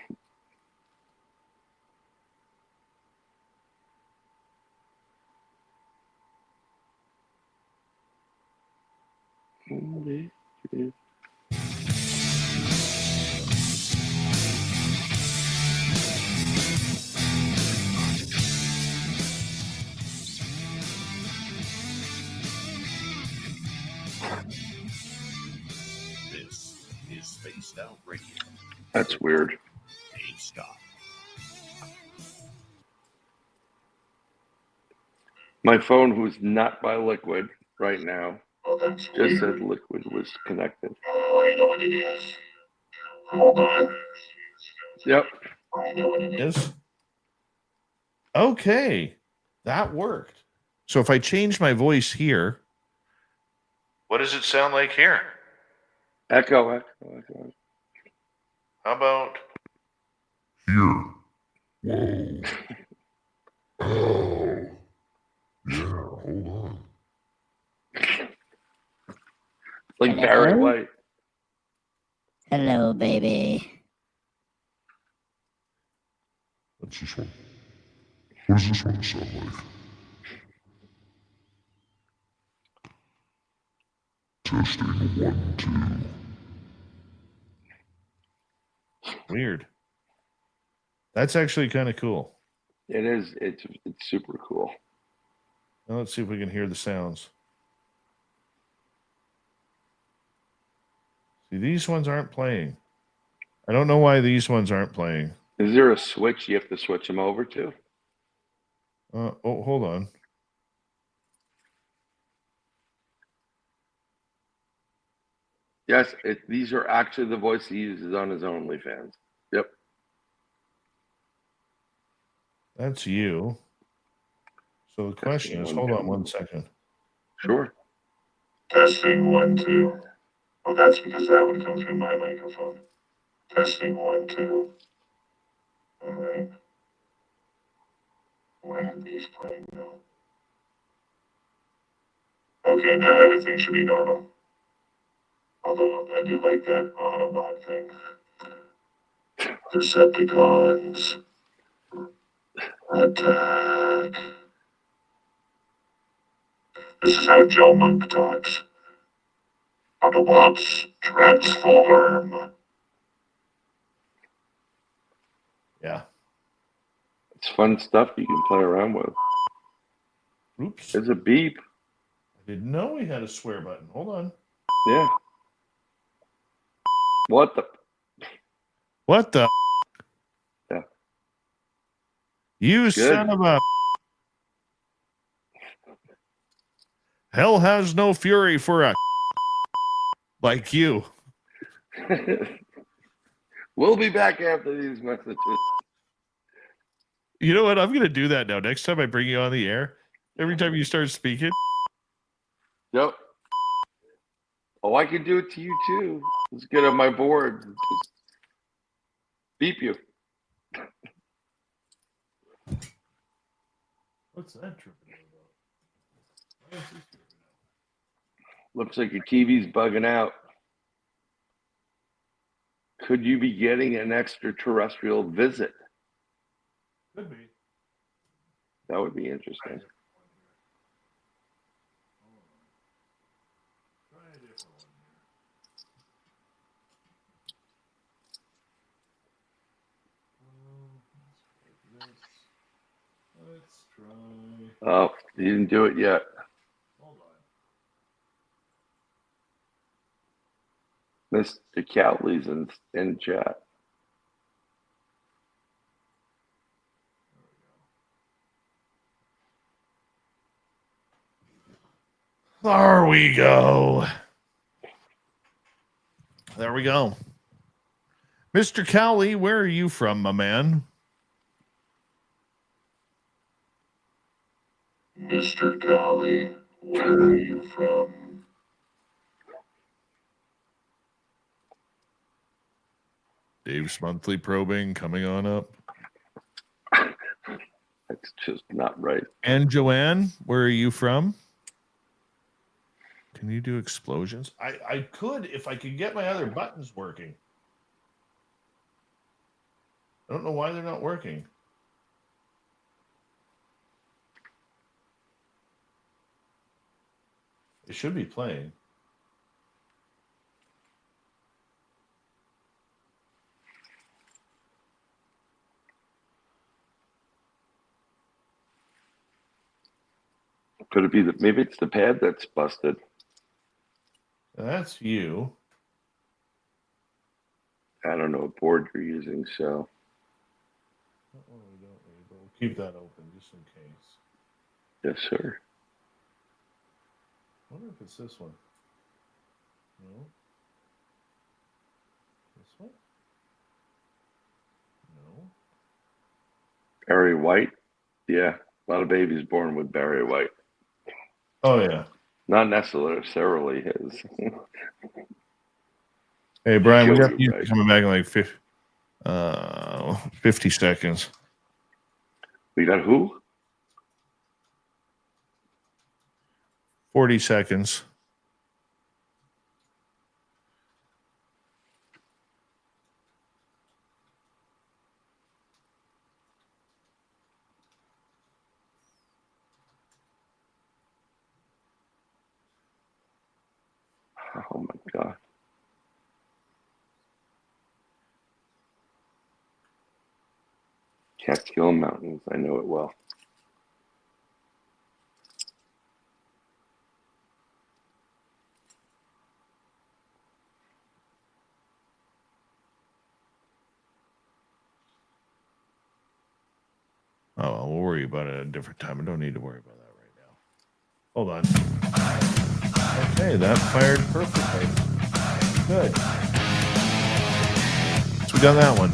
This is Spaced Out Radio. That's weird. Dave Scott. My phone, who's not by Liquid right now, Oh, that's just weird. said Liquid was connected. Oh, I know what it is. Hold on. Yep. I know what it is. Yes. Okay. That worked. So if I change my voice here, what does it sound like here? Echo, echo, echo. How about Here. Whoa. Oh. Yeah, hold on. Like Barry White. Hello, baby. What's this one? What does this one sound like? Testing 1, 2. weird? That's actually kind of cool. It is. It's super cool. Now let's see if we can hear the sounds. See, these ones aren't playing. I don't know why these ones aren't playing. Is there a switch you have to switch them over to? Oh, hold on. Yes, these are actually the voice he uses on his OnlyFans. Yep. That's you. So the question is, hold on 1 second. Sure. Testing 1, 2. Oh, that's because that would come through my microphone. Testing 1, 2. All right. Why aren't these playing now? Okay, now everything should be normal. Although I do like that Autobot thing. Decepticons. Attack. This is how Joe Monk talks. Autobots transform. Yeah. It's fun stuff you can play around with. Oops. There's a beep. I didn't know we had a swear button. Hold on. Yeah. What the? What the? Yeah. You Good. son of a. Hell has no fury for a like you. We'll be back after these messages. You know what? I'm going to do that now. Next time I bring you on the air, every time you start speaking. Yep. Oh, I can do it to you too. Let's get on my board. Just beep you. What's that tripping about? Looks like your TV's bugging out. Could you be getting an extraterrestrial visit? Could be. That would be interesting. Try a different one here. Let's try. Oh, you didn't do it yet. Hold on. Mr. Cowley's in chat. There we go. There we go. Mr. Cowley, where are you from, my man? Mr. Golly, where are you from? Dave's monthly probing coming on up. That's just not right. And Joanne, where are you from? Can you do explosions? I could if I could get my other buttons working. I don't know why they're not working. It should be playing. Could it be that maybe it's the pad that's busted? That's you. I don't know what board you're using, so. That one we don't need, but we'll keep that open just in case. Yes, sir. I wonder if it's this one. No. This one? No. Barry White? Yeah, a lot of babies born with Barry White. Oh, yeah. Not necessarily his. Hey, Brian, we got Joey you White. coming back in like 50 seconds. We got who? 40 seconds. Oh my God. Catskill Mountains. I know it well. Oh, well, we'll worry about it at a different time. I don't need to worry about that right now. Hold on. Okay, that fired perfectly. Good. So we got that one.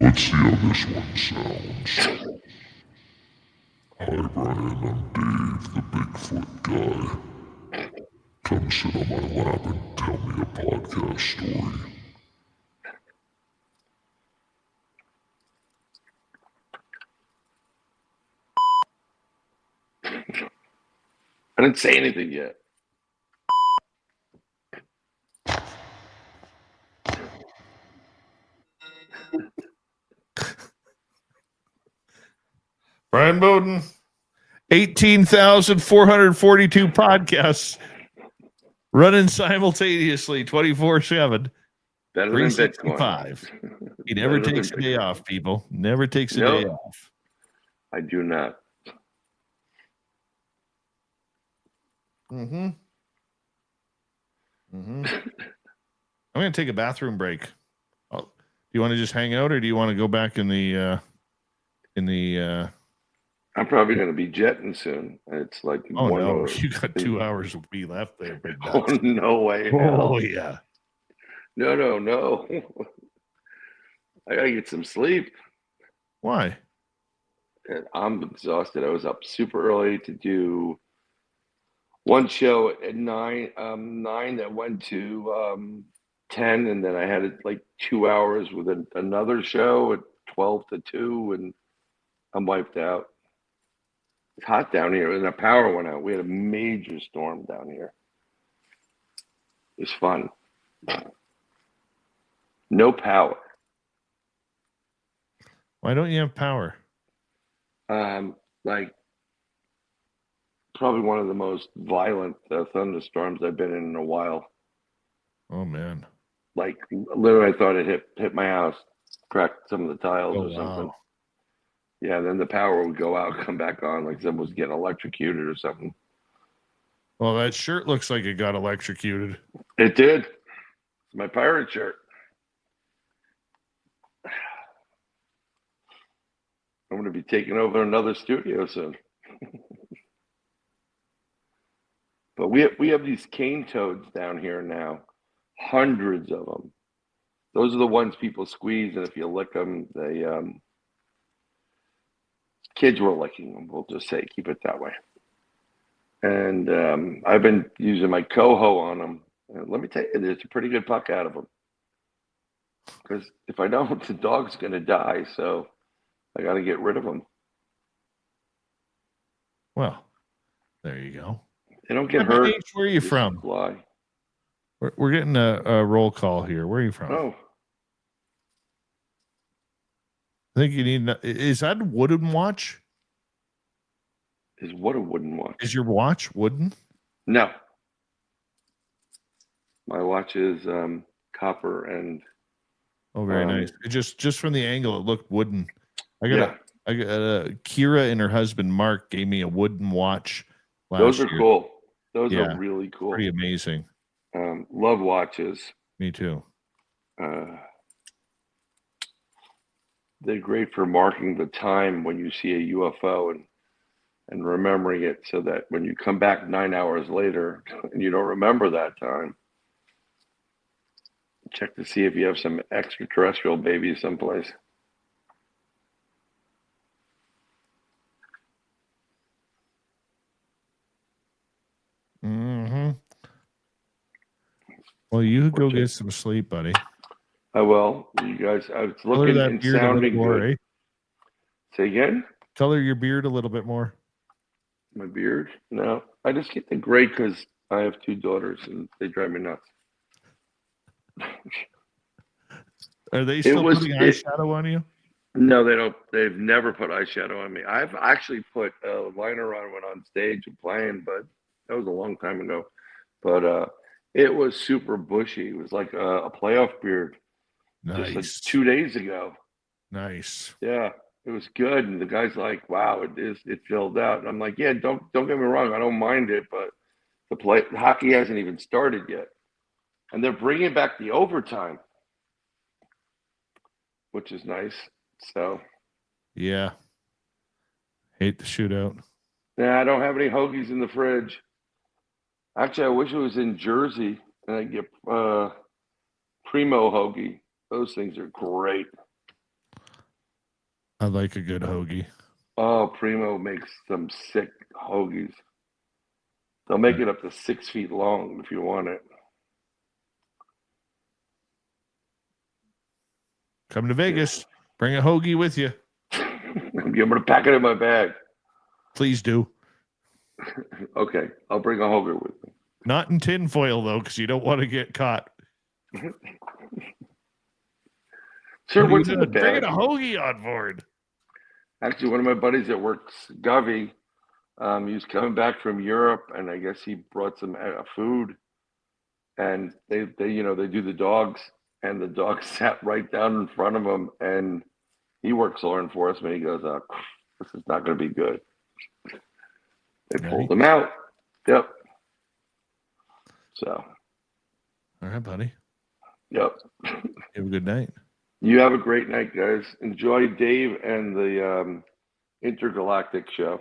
Let's see how this one sounds. Hi, Brian. I'm Dave, the Bigfoot guy. Come sit on my lap and tell me a podcast story. I didn't say anything yet. Brian Bowden, 18,442 podcasts running simultaneously 24/7. Better than Bitcoin. 365. He never Better takes a than day Bitcoin. off, people. Never takes a No. day off. I do not. Mm-hmm. Mm-hmm. I'm going to take a bathroom break. Do you want to just hang out, or do you want to go back in the I'm probably going to be jetting soon. It's like Oh no, you got 2 hours of me left there, big Oh, nuts. no way. Oh Hell. yeah. No. I got to get some sleep. Why? And I'm exhausted. I was up super early to do one show at 9 that went to 10, and then I had like 2 hours with another show at 12 to 2, and I'm wiped out. It's hot down here, and the power went out. We had a major storm down here. It was fun. No power. Why don't you have power? Like probably one of the most violent thunderstorms I've been in a while. Oh man. Like literally, I thought it hit my house, cracked some of the tiles Oh or something. wow. Yeah, then the power would go out, come back on, like someone was getting electrocuted or something. Well, that shirt looks like it got electrocuted. It did. It's my pirate shirt. I'm going to be taking over another studio soon. But we have these cane toads down here now, hundreds of them. Those are the ones people squeeze, and if you lick them, they kids were licking them. We'll just say, keep it that way. And I've been using my coho on them. And let me tell you, there's a pretty good puck out of them. Because if I don't, the dog's going to die. So I got to get rid of them. Well, there you go. They don't get hurt. Where are you from? Fly. We're getting a roll call here. Where are you from? Oh. I think you need. Is that a wooden watch? Is what a wooden watch? Is your watch wooden? No. My watch is copper and. Oh, very nice. It just from the angle, it looked wooden. I got Kira and her husband Mark gave me a wooden watch. Those are year. cool. Those are really cool. Pretty amazing. Love watches. Me too. They're great for marking the time when you see a UFO and remembering it, so that when you come back 9 hours later and you don't remember that time, check to see if you have some extraterrestrial babies someplace. Mm-hmm. Well, you go get some sleep, buddy. I will. You guys, I was looking and sounding good. Say again? Color your beard a little bit more. My beard? No. I just get the gray because I have 2 daughters and they drive me nuts. Are they still putting eyeshadow on you? No, they don't. They've never put eyeshadow on me. I've actually put a liner on when on stage and playing, but that was a long time ago. But it was super bushy. It was like a playoff beard. Nice. Just like 2 days ago. Nice. Yeah, it was good. And the guy's like, "Wow, it filled out." And I'm like, "Yeah, don't get me wrong. I don't mind it, but the hockey hasn't even started yet, and they're bringing back the overtime, which is nice." So, yeah, hate the shootout. Yeah, I don't have any hoagies in the fridge. Actually, I wish it was in Jersey and I get Primo hoagie. Those things are great. I like a good hoagie. Oh, Primo makes some sick hoagies. They'll make it up to 6 feet long if you want it. Come to Vegas. Bring a hoagie with you. I'm going to pack it in my bag. Please do. Okay, I'll bring a hoagie with me. Not in tinfoil, though, because you don't want to get caught. Sure, What are you what's in the doing? Bringing bag? a hoagie on board. Actually, one of my buddies that works, Govey, he was coming back from Europe, and I guess he brought some food. And they do the dogs, and the dog sat right down in front of him, and he works law enforcement. He goes, "This is not going to be good." They pulled him out. Yep. So. All right, buddy. Yep. Have a good night. You have a great night, guys. Enjoy Dave and the Intergalactic show.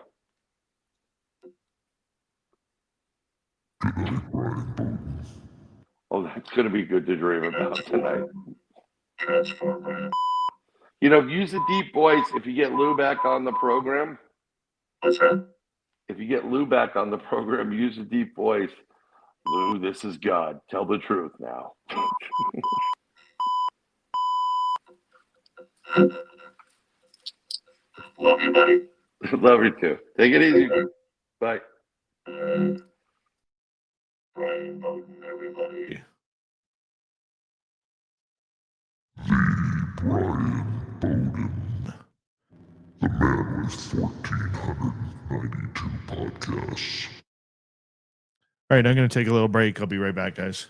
Oh, that's going to be good to dream about tonight. Transformer. Use a deep voice if you get Lou back on the program. What's that? If you get Lou back on the program, use a deep voice. Lou, this is God. Tell the truth now. Love you, buddy. Love you too. Take it easy. Bye. Brian Bowden, everybody. Brian Bowden, the man with 1,492 podcasts. All right, I'm going to take a little break. I'll be right back, guys.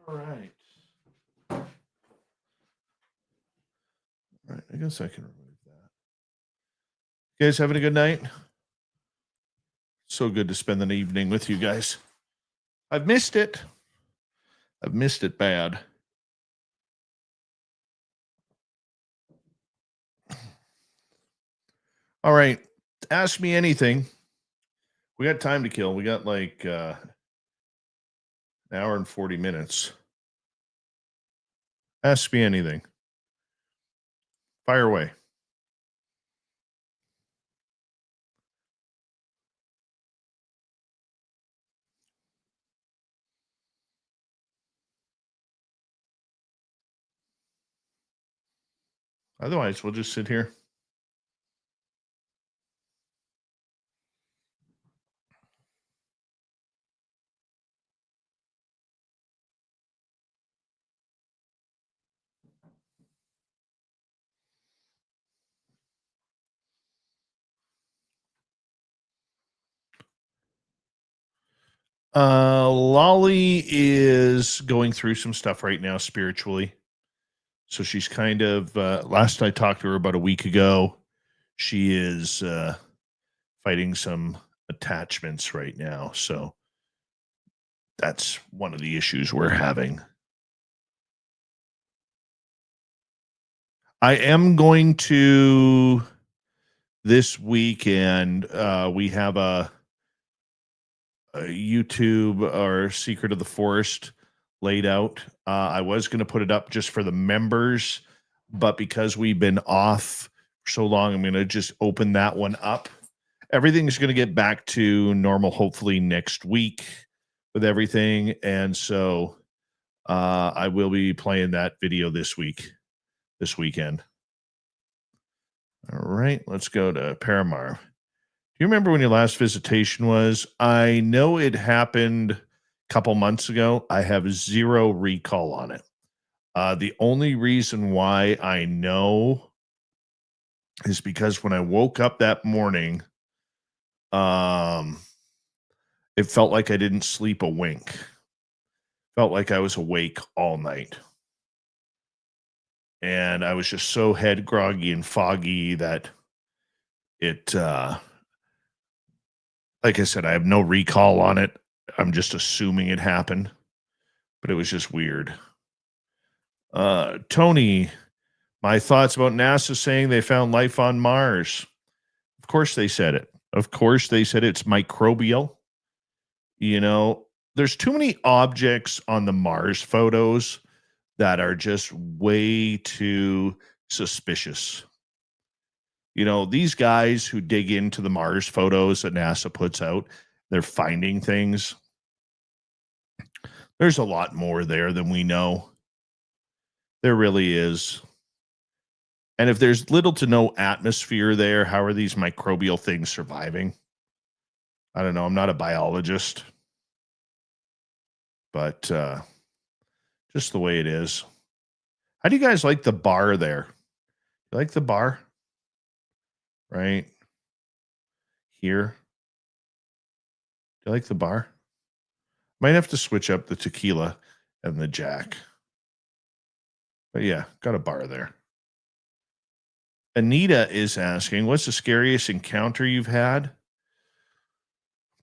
All right. All right. I guess I can remove that. You guys having a good night? So good to spend the evening with you guys. I've missed it. I've missed it bad. All right. Ask me anything. We got time to kill. We got like an hour and 40 minutes. Ask me anything. Fire away. Otherwise, we'll just sit here. Lolly is going through some stuff right now spiritually. So she's kind of, last I talked to her about a week ago, she is fighting some attachments right now. So that's one of the issues we're having. I am going to this weekend, we have a YouTube or Secret of the Forest laid out. I was going to put it up just for the members, but because we've been off for so long, I'm going to just open that one up. Everything's going to get back to normal, hopefully next week with everything. And so I will be playing that video this weekend. All right, let's go to Paramarv. Do you remember when your last visitation was? I know it happened a couple months ago. I have zero recall on it. The only reason why I know is because when I woke up that morning, it felt like I didn't sleep a wink. Felt like I was awake all night. And I was just so head groggy and foggy that it, like I said, I have no recall on it. I'm just assuming it happened, but it was just weird. Tony, my thoughts about NASA saying they found life on Mars. Of course they said it. Of course they said it's microbial. You know, there's too many objects on the Mars photos that are just way too suspicious. You know, these guys who dig into the Mars photos that NASA puts out, they're finding things. There's a lot more there than we know. There really is. And if there's little to no atmosphere there, how are these microbial things surviving? I don't know. I'm not a biologist. But just the way it is. How do you guys like the bar there? You like the bar? Right here. Do you like the bar? Might have to switch up the tequila and the Jack. But yeah, got a bar there. Anita is asking, what's the scariest encounter you've had?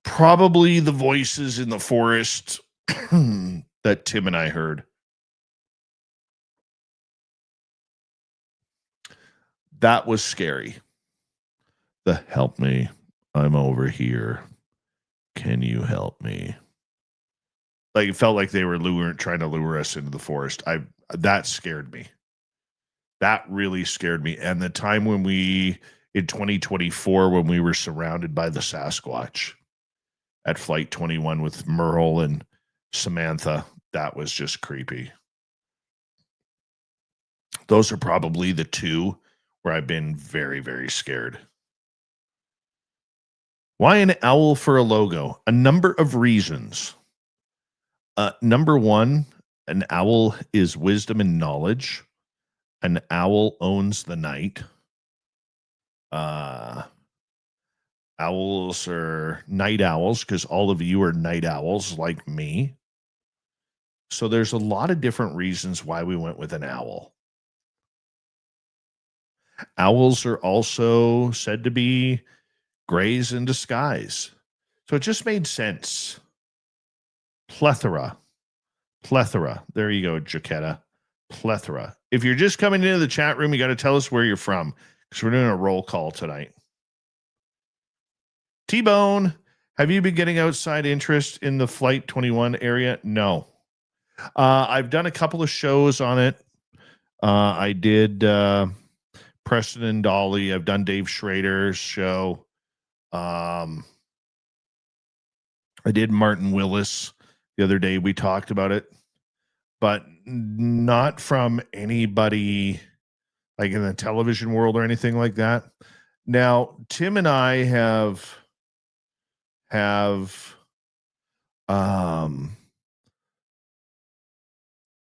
Probably the voices in the forest that Tim and I heard. That was scary. The help me. I'm over here. Can you help me? Like it felt like they were trying to lure us into the forest. That scared me. That really scared me. And the time when in 2024, when we were surrounded by the Sasquatch at Flight 21 with Merle and Samantha, that was just creepy. Those are probably the two where I've been very, very scared. Why an owl for a logo? A number of reasons. Number one, an owl is wisdom and knowledge. An owl owns the night. Owls are night owls because all of you are night owls like me. So there's a lot of different reasons why we went with an owl. Owls are also said to be grays in disguise. So it just made sense. Plethora. There you go, Jaquetta. Plethora. If you're just coming into the chat room, you got to tell us where you're from because we're doing a roll call tonight. T-Bone, have you been getting outside interest in the Flight 21 area? No. I've done a couple of shows on it. I did Preston and Dolly. I've done Dave Schrader's show. I did Martin Willis the other day. We talked about it, but not from anybody like in the television world or anything like that. Now, Tim and I have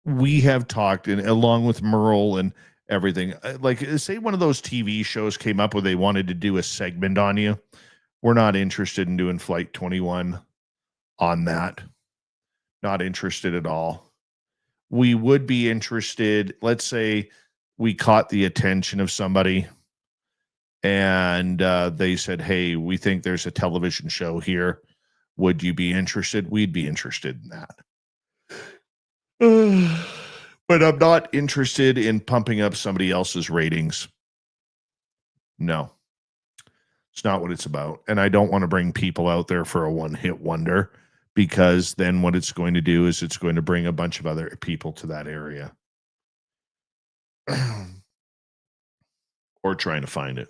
we have talked, and along with Merle and everything, like say one of those TV shows came up where they wanted to do a segment on you. We're not interested in doing Flight 21 on that. Not interested at all. We would be interested, let's say we caught the attention of somebody and they said, hey, we think there's a television show here. Would you be interested? We'd be interested in that. But I'm not interested in pumping up somebody else's ratings. No, it's not what it's about. And I don't want to bring people out there for a one-hit wonder, because then what it's going to do is it's going to bring a bunch of other people to that area. Or trying to find it.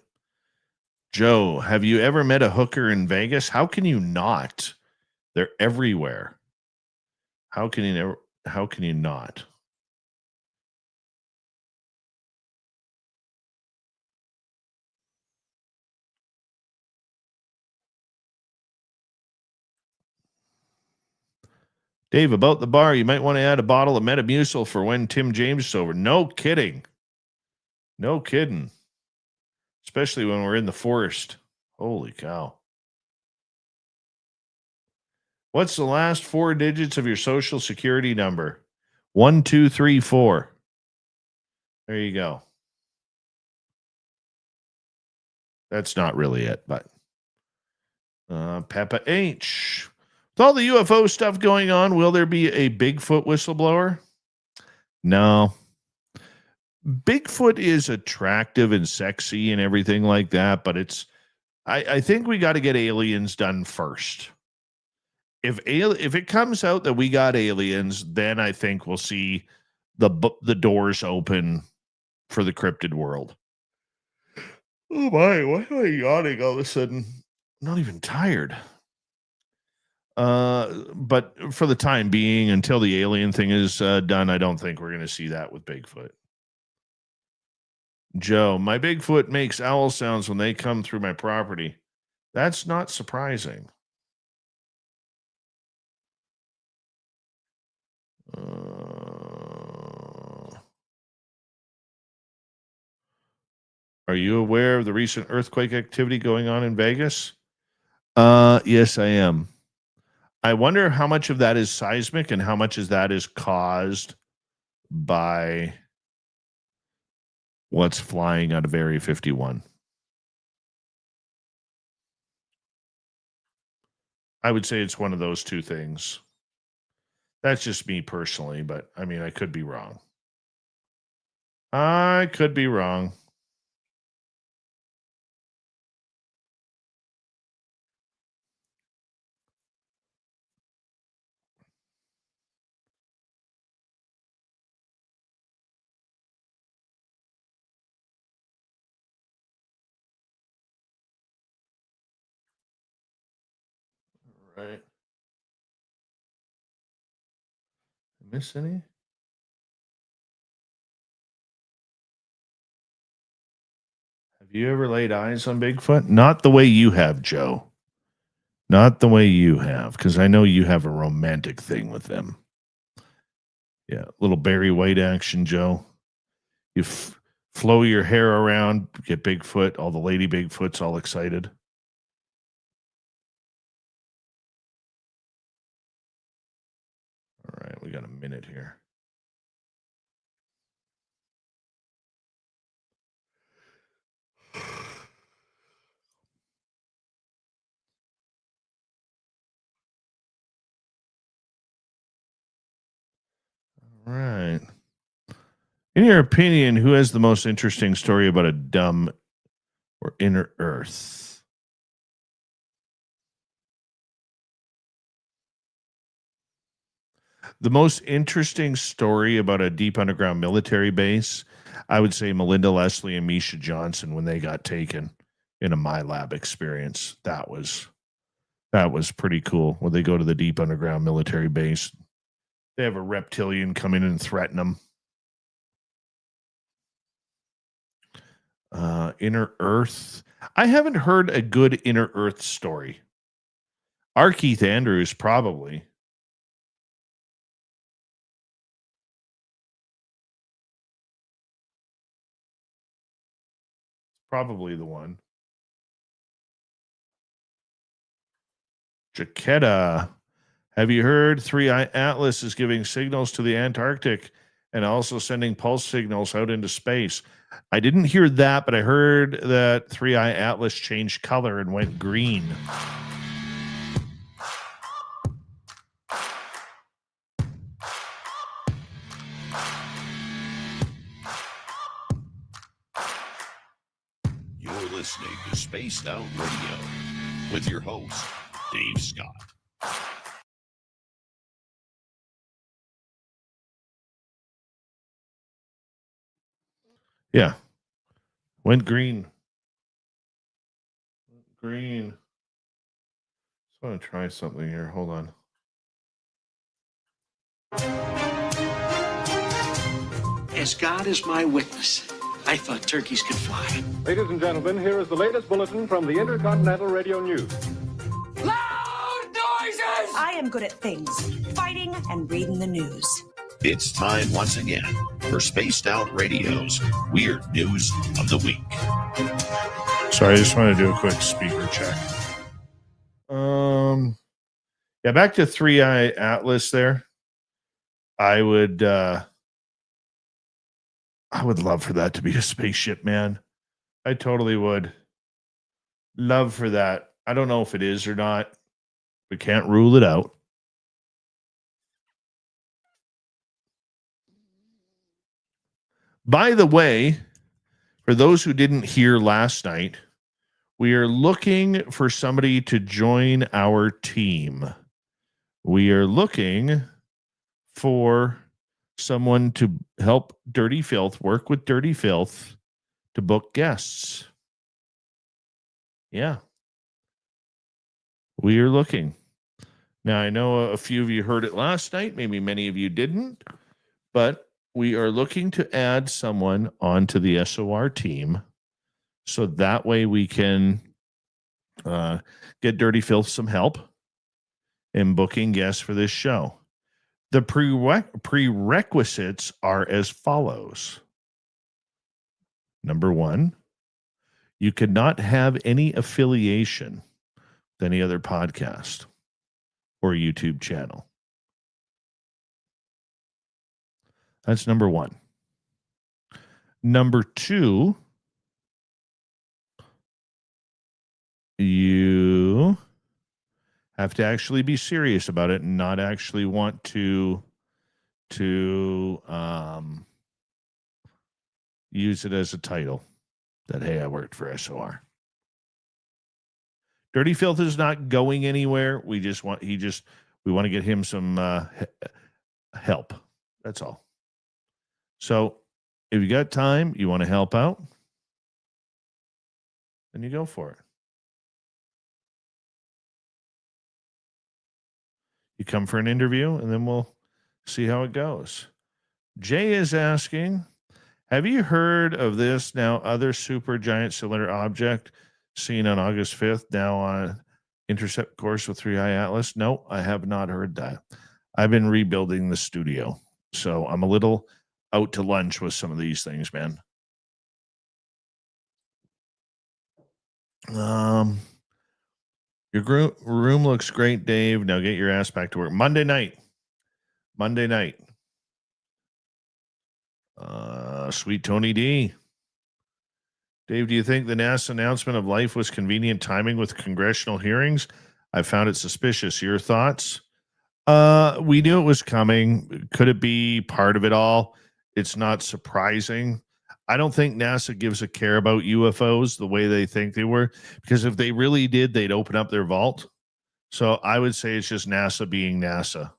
Joe, have you ever met a hooker in Vegas? How can you not? They're everywhere. How can you not? Dave, about the bar, you might want to add a bottle of Metamucil for when Tim James is over. No kidding. No kidding. Especially when we're in the forest. Holy cow. What's the last 4 digits of your social security number? 1234. There you go. That's not really it, but Peppa H. With all the UFO stuff going on, will there be a Bigfoot whistleblower? No. Bigfoot is attractive and sexy and everything like that, but I think we got to get aliens done first. If it comes out that we got aliens, then I think we'll see the doors open for the cryptid world. Oh my, why am I yawning all of a sudden? I'm not even tired. But for the time being, until the alien thing is done, I don't think we're going to see that with Bigfoot. Joe, my Bigfoot makes owl sounds when they come through my property. That's not surprising. Are you aware of the recent earthquake activity going on in Vegas? Yes, I am. I wonder how much of that is seismic and how much of that is caused by what's flying out of Area 51. I would say it's one of those two things. That's just me personally, but I mean, I could be wrong. I could be wrong. Right. Miss any? Have you ever laid eyes on Bigfoot? Not the way you have, Joe. Not the way you have, because I know you have a romantic thing with them. Yeah, little Barry White action, Joe. You flow your hair around, get Bigfoot, all the lady Bigfoots all excited. right, we got a minute here. All right. In your opinion, who has the most interesting story about a dumb or inner earth? The most interesting story about a deep underground military base, I would say Melinda Leslie and Misha Johnson when they got taken in a MyLab experience. That was pretty cool. When they go to the deep underground military base, they have a reptilian come in and threaten them. Inner Earth. I haven't heard a good Inner Earth story. Our Keith Andrews, probably. Probably the one. Jaquetta. Have you heard 3i Atlas is giving signals to the Antarctic and also sending pulse signals out into space? I didn't hear that, but I heard that 3i Atlas changed color and went green. You're listening to Spaced Out Radio with your host, Dave Scott. Yeah. Went green. Green. Just want to try something here. Hold on. As God is my witness, I thought turkeys could fly. Ladies and gentlemen, here is the latest bulletin from the Intercontinental Radio News. Loud noises! I am good at things, fighting and reading the news. It's time once again for Spaced Out Radio's Weird News of the Week. Sorry, I just want to do a quick speaker check. Yeah, back to 3i Atlas there. I would love for that to be a spaceship, man. I totally would. Love for that. I don't know if it is or not. We can't rule it out. By the way, for those who didn't hear last night, we are looking for somebody to join our team. We are looking for someone to help Dirty Filth, work with Dirty Filth to book guests. Yeah. We are looking. Now, I know a few of you heard it last night. Maybe many of you didn't. But we are looking to add someone onto the SOR team so that way we can get Dirty Filth some help in booking guests for this show. The prerequisites are as follows. Number one, you cannot have any affiliation with any other podcast or YouTube channel. That's number one. Number two, you have to actually be serious about it and not actually want to use it as a title that, hey, I worked for SOR. Dirty Filth is not going anywhere. We want to get him some help. That's all. So if you got time, you want to help out, then you go for it. You come for an interview, and then we'll see how it goes. Jay is asking, have you heard of this now other super giant cylinder object seen on August 5th now on intercept course with 3i Atlas? No, I have not heard that. I've been rebuilding the studio, so I'm a little out to lunch with some of these things, man. Your room looks great, Dave. Now get your ass back to work. Monday night, Monday night. Sweet Tony D. Dave, do you think the NASA announcement of life was convenient timing with congressional hearings? I found it suspicious. Your thoughts? We knew it was coming. Could it be part of it all? It's not surprising. I don't think NASA gives a care about UFOs the way they think they were, because if they really did, they'd open up their vault. So I would say it's just NASA being NASA.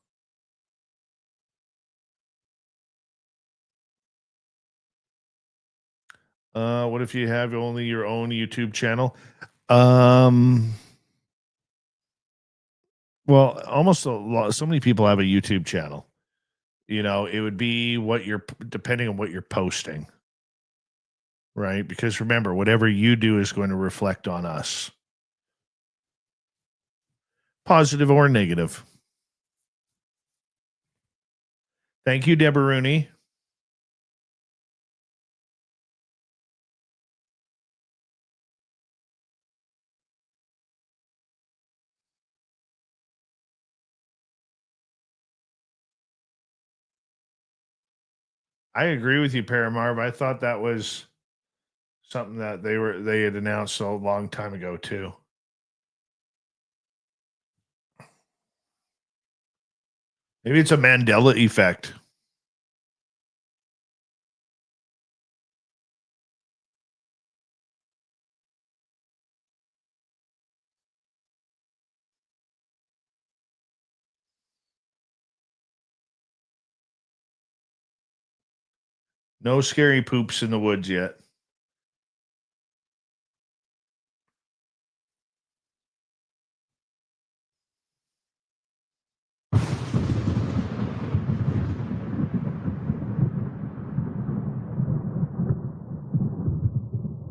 What if you have only your own YouTube channel? Well, almost so many people have a YouTube channel. You know, it would be what you're, depending on what you're posting, right? Because remember, whatever you do is going to reflect on us, positive or negative. Thank you, Deborah Rooney. I agree with you, Paramarv. I thought that was something that they had announced a long time ago too. Maybe it's a Mandela effect. No scary poops in the woods yet.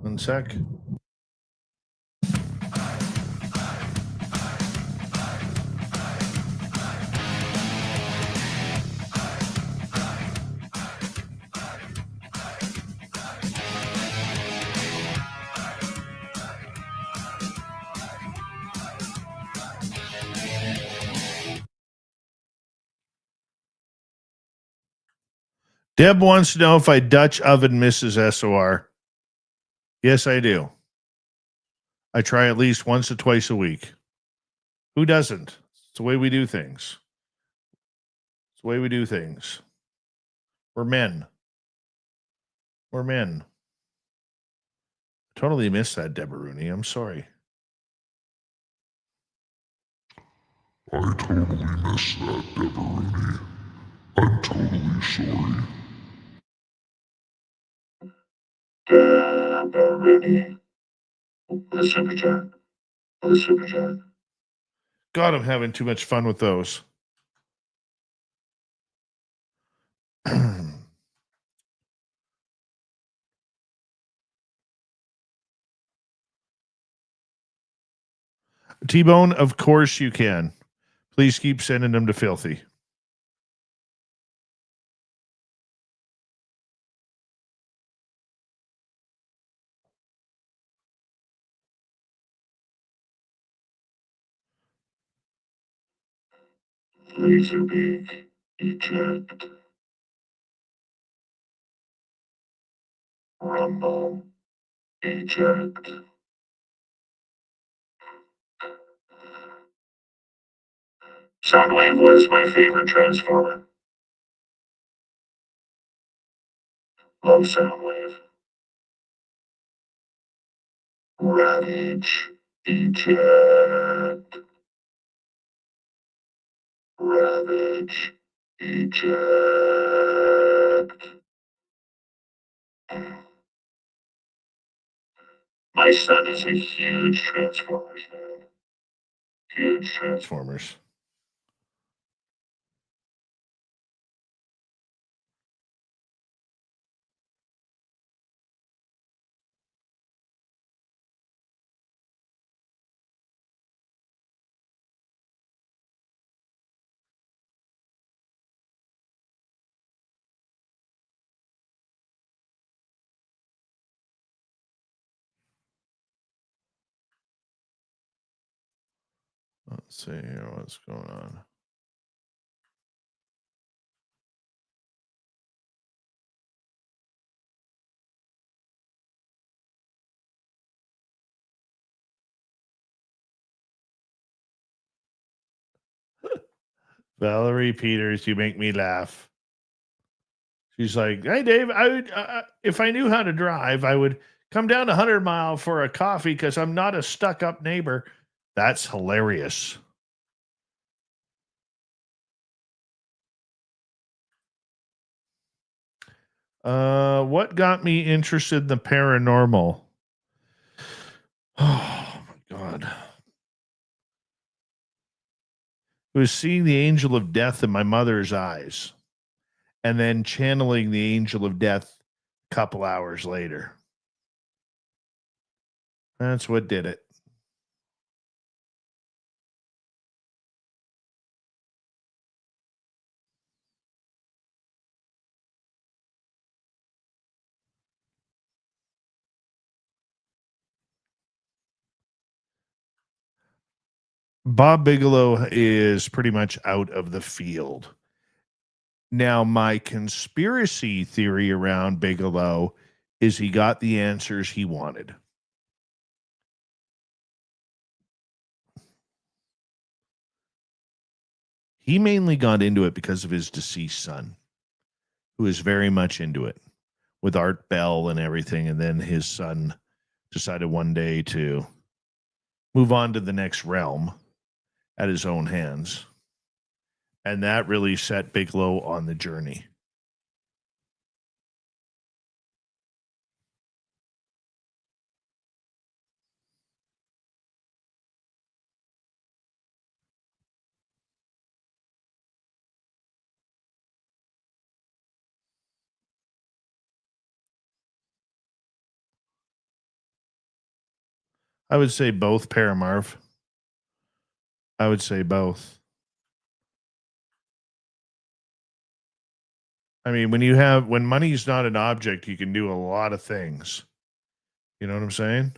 One sec. Deb wants to know if I Dutch oven Mrs. SOR. Yes, I do. I try at least once or twice a week. Who doesn't? It's the way we do things. It's the way we do things. We're men. We're men. Totally missed that, Deborah Rooney. I'm sorry. I totally missed that, Deborah Rooney. I'm totally sorry. Deborah Rooney. The super chat. The super chat. God, I'm having too much fun with those. T-Bone, of course you can. Please keep sending them to Filthy. Laserbeak. Eject. Rumble. Eject. Soundwave was my favorite Transformer. Love Soundwave. Ravage. Eject. Ravage. Eject. My son is a huge Transformers fan. Huge Transformers. Let's see here what's going on. Valerie Peters, you make me laugh. She's like, hey, Dave, I would, if I knew how to drive, I would come down 100 Mile for a coffee because I'm not a stuck-up neighbor. That's hilarious. What got me interested in the paranormal? Oh, my God. It was seeing the angel of death in my mother's eyes and then channeling the angel of death a couple hours later. That's what did it. Bob Bigelow is pretty much out of the field. Now, my conspiracy theory around Bigelow is he got the answers he wanted. He mainly got into it because of his deceased son, who is very much into it with Art Bell and everything. And then his son decided one day to move on to the next realm at his own hands. And that really set Bigelow on the journey. I would say both, Paramarv. I would say both. I mean, when money's not an object, you can do a lot of things. You know what I'm saying?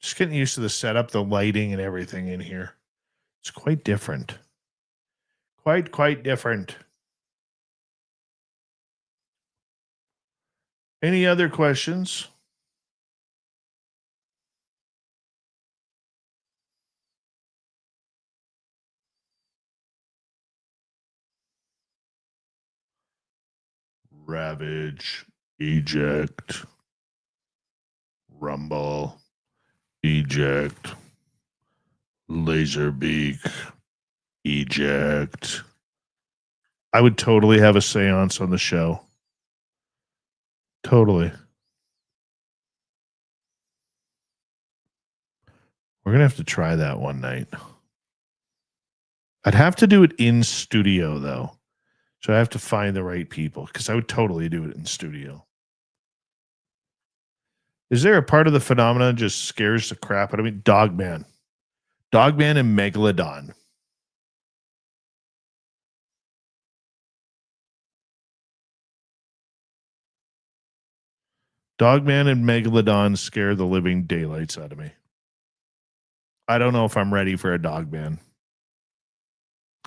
Just getting used to the setup, the lighting, and everything in here. It's quite different. Quite different. Any other questions? Ravage, eject, rumble, eject, laser beak, eject. I would totally have a seance on the show. Totally. We're going to have to try that one night. I'd have to do it in studio, though. So I have to find the right people because I would totally do it in studio. Is there a part of the phenomenon that just scares the crap out of me? Dogman. Dogman and Megalodon. Dogman and Megalodon scare the living daylights out of me. I don't know if I'm ready for a Dogman.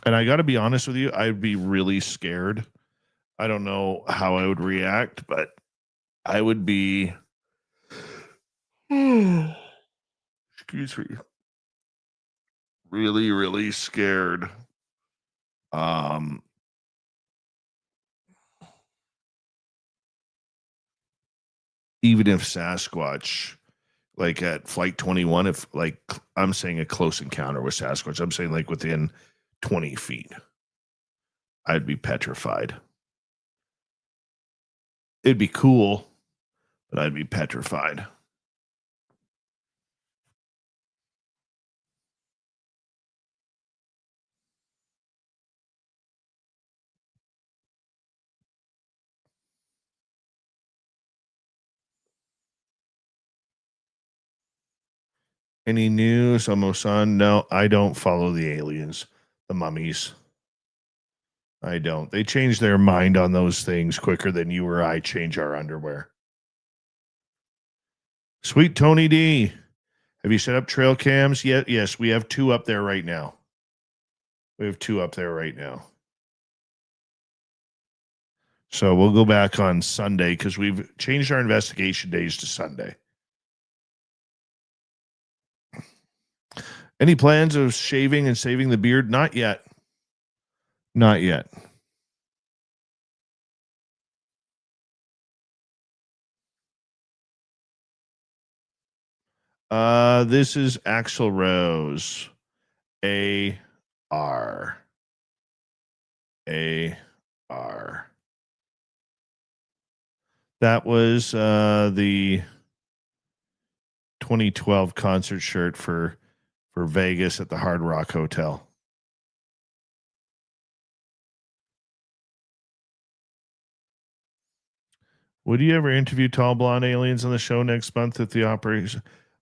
And I got to be honest with you, I'd be really scared. I don't know how I would react, but I would be... excuse me. Really, really scared. Even if Sasquatch, like at Flight 21, if like I'm saying a close encounter with Sasquatch, I'm saying like within 20 feet, I'd be petrified. It'd be cool, but I'd be petrified. Any news on Mosan? No, I don't follow the aliens, the mummies. I don't. They change their mind on those things quicker than you or I change our underwear. Sweet Tony D. Have you set up trail cams yet? Yes, we have 2 up there right now. So we'll go back on Sunday because we've changed our investigation days to Sunday. Any plans of shaving and saving the beard? Not yet. Not yet. This is Axl Rose. A-R. That was the 2012 concert shirt for Vegas at the Hard Rock Hotel. Would you ever interview tall blonde aliens on the show next month if the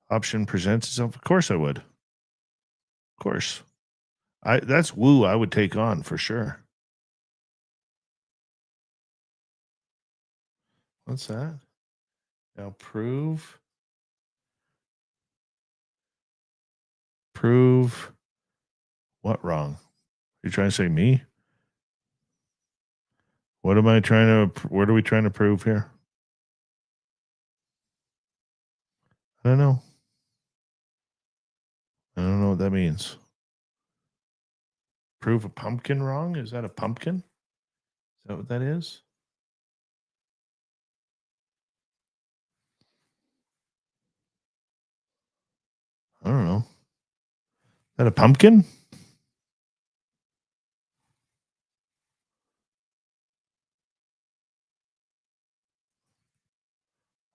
option presents itself? Of course I would. Of course. That's woo I would take on for sure. What's that? Now prove what wrong? You're trying to say me? What are we trying to prove here? I don't know. I don't know what that means. Prove a pumpkin wrong? Is that a pumpkin? Is that what that is? I don't know. Is that a pumpkin?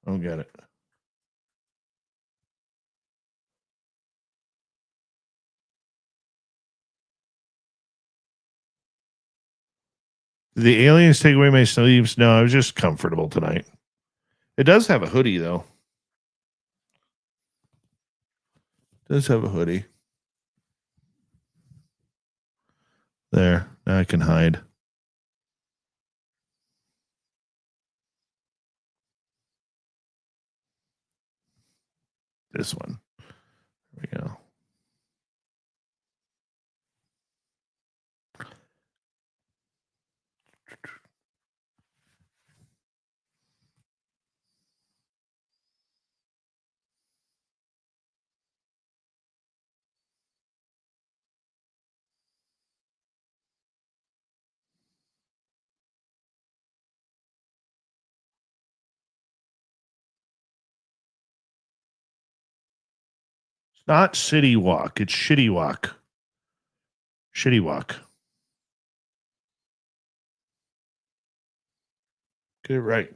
I don't get it. Did the aliens take away my sleeves? No, I was just comfortable tonight. It does have a hoodie, though. It does have a hoodie. There. Now I can hide. This one. There we go. It's not City Walk. It's Shitty Walk. Shitty Walk. Get it right.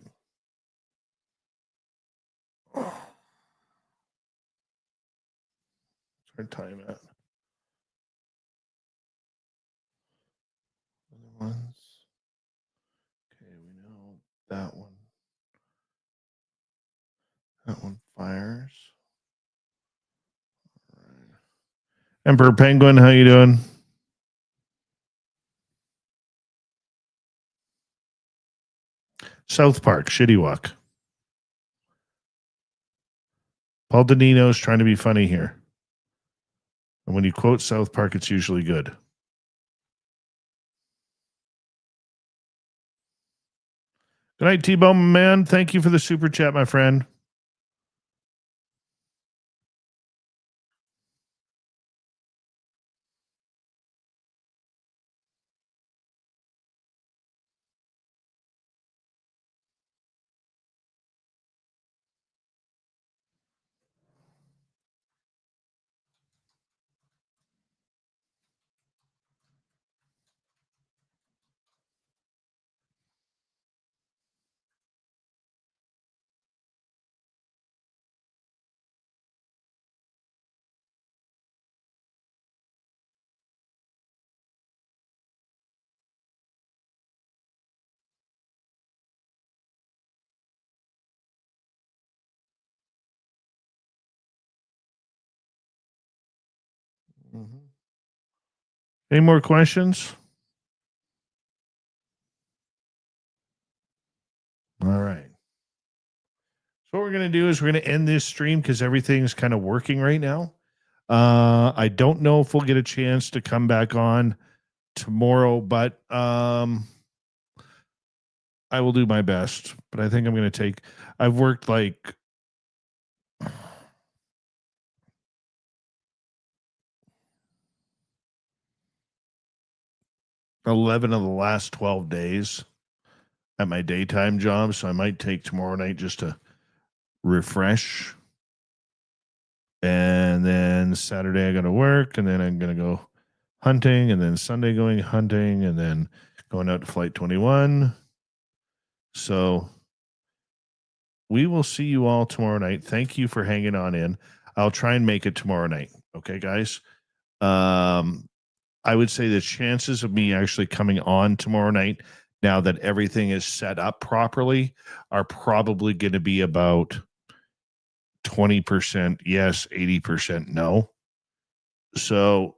Where's our time at? Other ones. Okay, we know that one. That one fires. All right. Emperor Penguin, how you doing? South Park, Shitty Walk. Paul Danino's trying to be funny here. And when you quote South Park, it's usually good. Good night, T-Bone Man. Thank you for the super chat, my friend. Any more questions? All right. So what we're going to do is we're going to end this stream because everything's kind of working right now. I don't know if we'll get a chance to come back on tomorrow, but I will do my best. But I think I'm going to I've worked like 11 of the last 12 days at my daytime job. So I might take tomorrow night just to refresh. And then Saturday I got to work, and then I'm going to go hunting, and then Sunday going hunting, and then going out to Flight 21. So we will see you all tomorrow night. Thank you for hanging on in. I'll try and make it tomorrow night. Okay, guys. I would say the chances of me actually coming on tomorrow night, now that everything is set up properly, are probably going to be about 20% yes, 80% no. So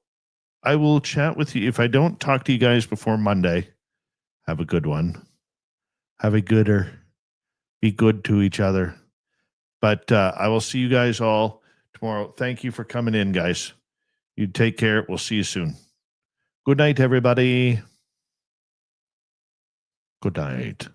I will chat with you. If I don't talk to you guys before Monday, have a good one. Have a gooder. Be good to each other. But I will see you guys all tomorrow. Thank you for coming in, guys. You take care. We'll see you soon. Good night, everybody. Good night.